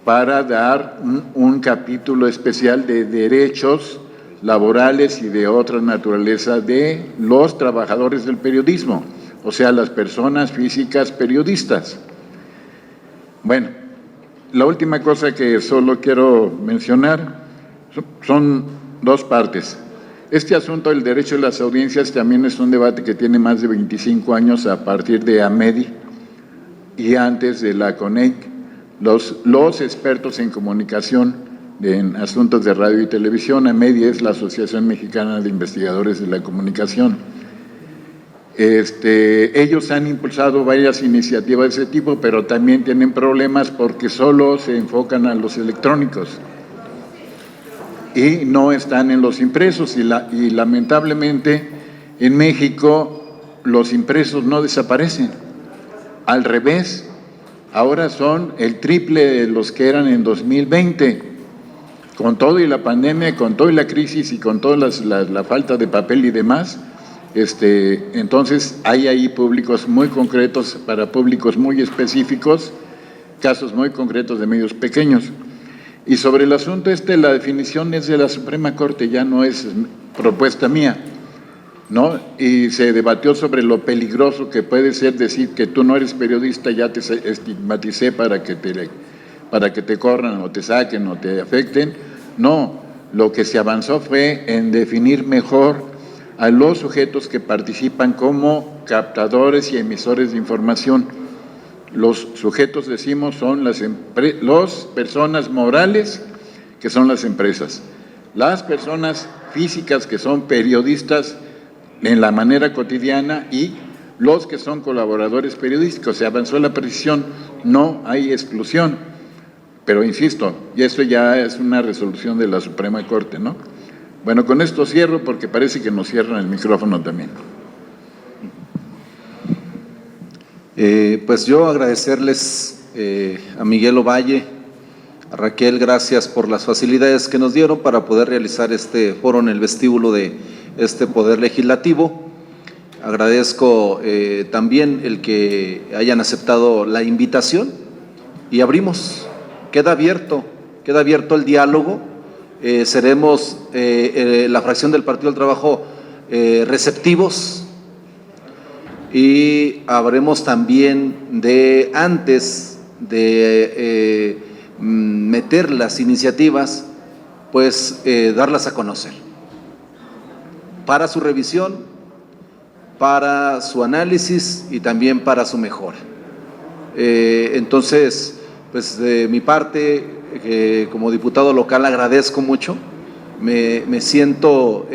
para dar un capítulo especial de derechos laborales y de otra naturaleza de los trabajadores del periodismo, o sea, las personas físicas periodistas. Bueno, la última cosa que solo quiero mencionar son dos partes. Este asunto del derecho de las audiencias también es un debate que tiene más de 25 años a partir de AMEDI y antes de la CONEC. Los expertos en comunicación en asuntos de radio y televisión, AMEDI es la Asociación Mexicana de Investigadores de la Comunicación. Ellos han impulsado varias iniciativas de ese tipo, pero también tienen problemas porque solo se enfocan a los electrónicos y no están en los impresos, y lamentablemente en México los impresos no desaparecen, al revés, ahora son el triple de los que eran en 2020, con todo y la pandemia, con toda la crisis y con toda la falta de papel y demás. Entonces hay ahí públicos muy concretos para públicos muy específicos, casos muy concretos de medios pequeños. Y sobre el asunto la definición es de la Suprema Corte, ya no es propuesta mía, ¿no? Y se debatió sobre lo peligroso que puede ser decir que tú no eres periodista, ya te estigmaticé para que te corran o te saquen o te afecten. No, lo que se avanzó fue en definir mejor a los sujetos que participan como captadores y emisores de información. Los sujetos, decimos, son las personas morales, que son las empresas. Las personas físicas, que son periodistas en la manera cotidiana, y los que son colaboradores periodísticos. Se avanzó la precisión, no hay exclusión. Pero insisto, y esto ya es una resolución de la Suprema Corte, ¿no? Bueno, con esto cierro porque parece que nos cierran el micrófono también. Pues yo agradecerles a Miguel Ovalle, a Raquel, gracias por las facilidades que nos dieron para poder realizar este foro en el vestíbulo de este Poder Legislativo. Agradezco también el que hayan aceptado la invitación y abrimos, queda abierto el diálogo. Seremos la fracción del Partido del Trabajo receptivos, y habremos también antes de meter las iniciativas, pues darlas a conocer para su revisión, para su análisis y también para su mejora. Entonces, pues de mi parte, como diputado local, agradezco mucho, me siento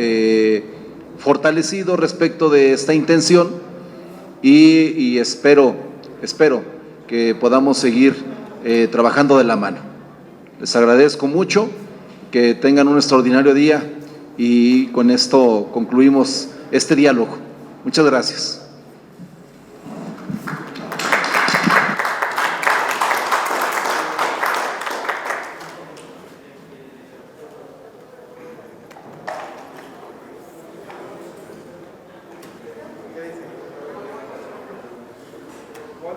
fortalecido respecto de esta intención, y espero que podamos seguir trabajando de la mano. Les agradezco mucho, que tengan un extraordinario día, y con esto concluimos este diálogo. Muchas gracias. ¿Cuál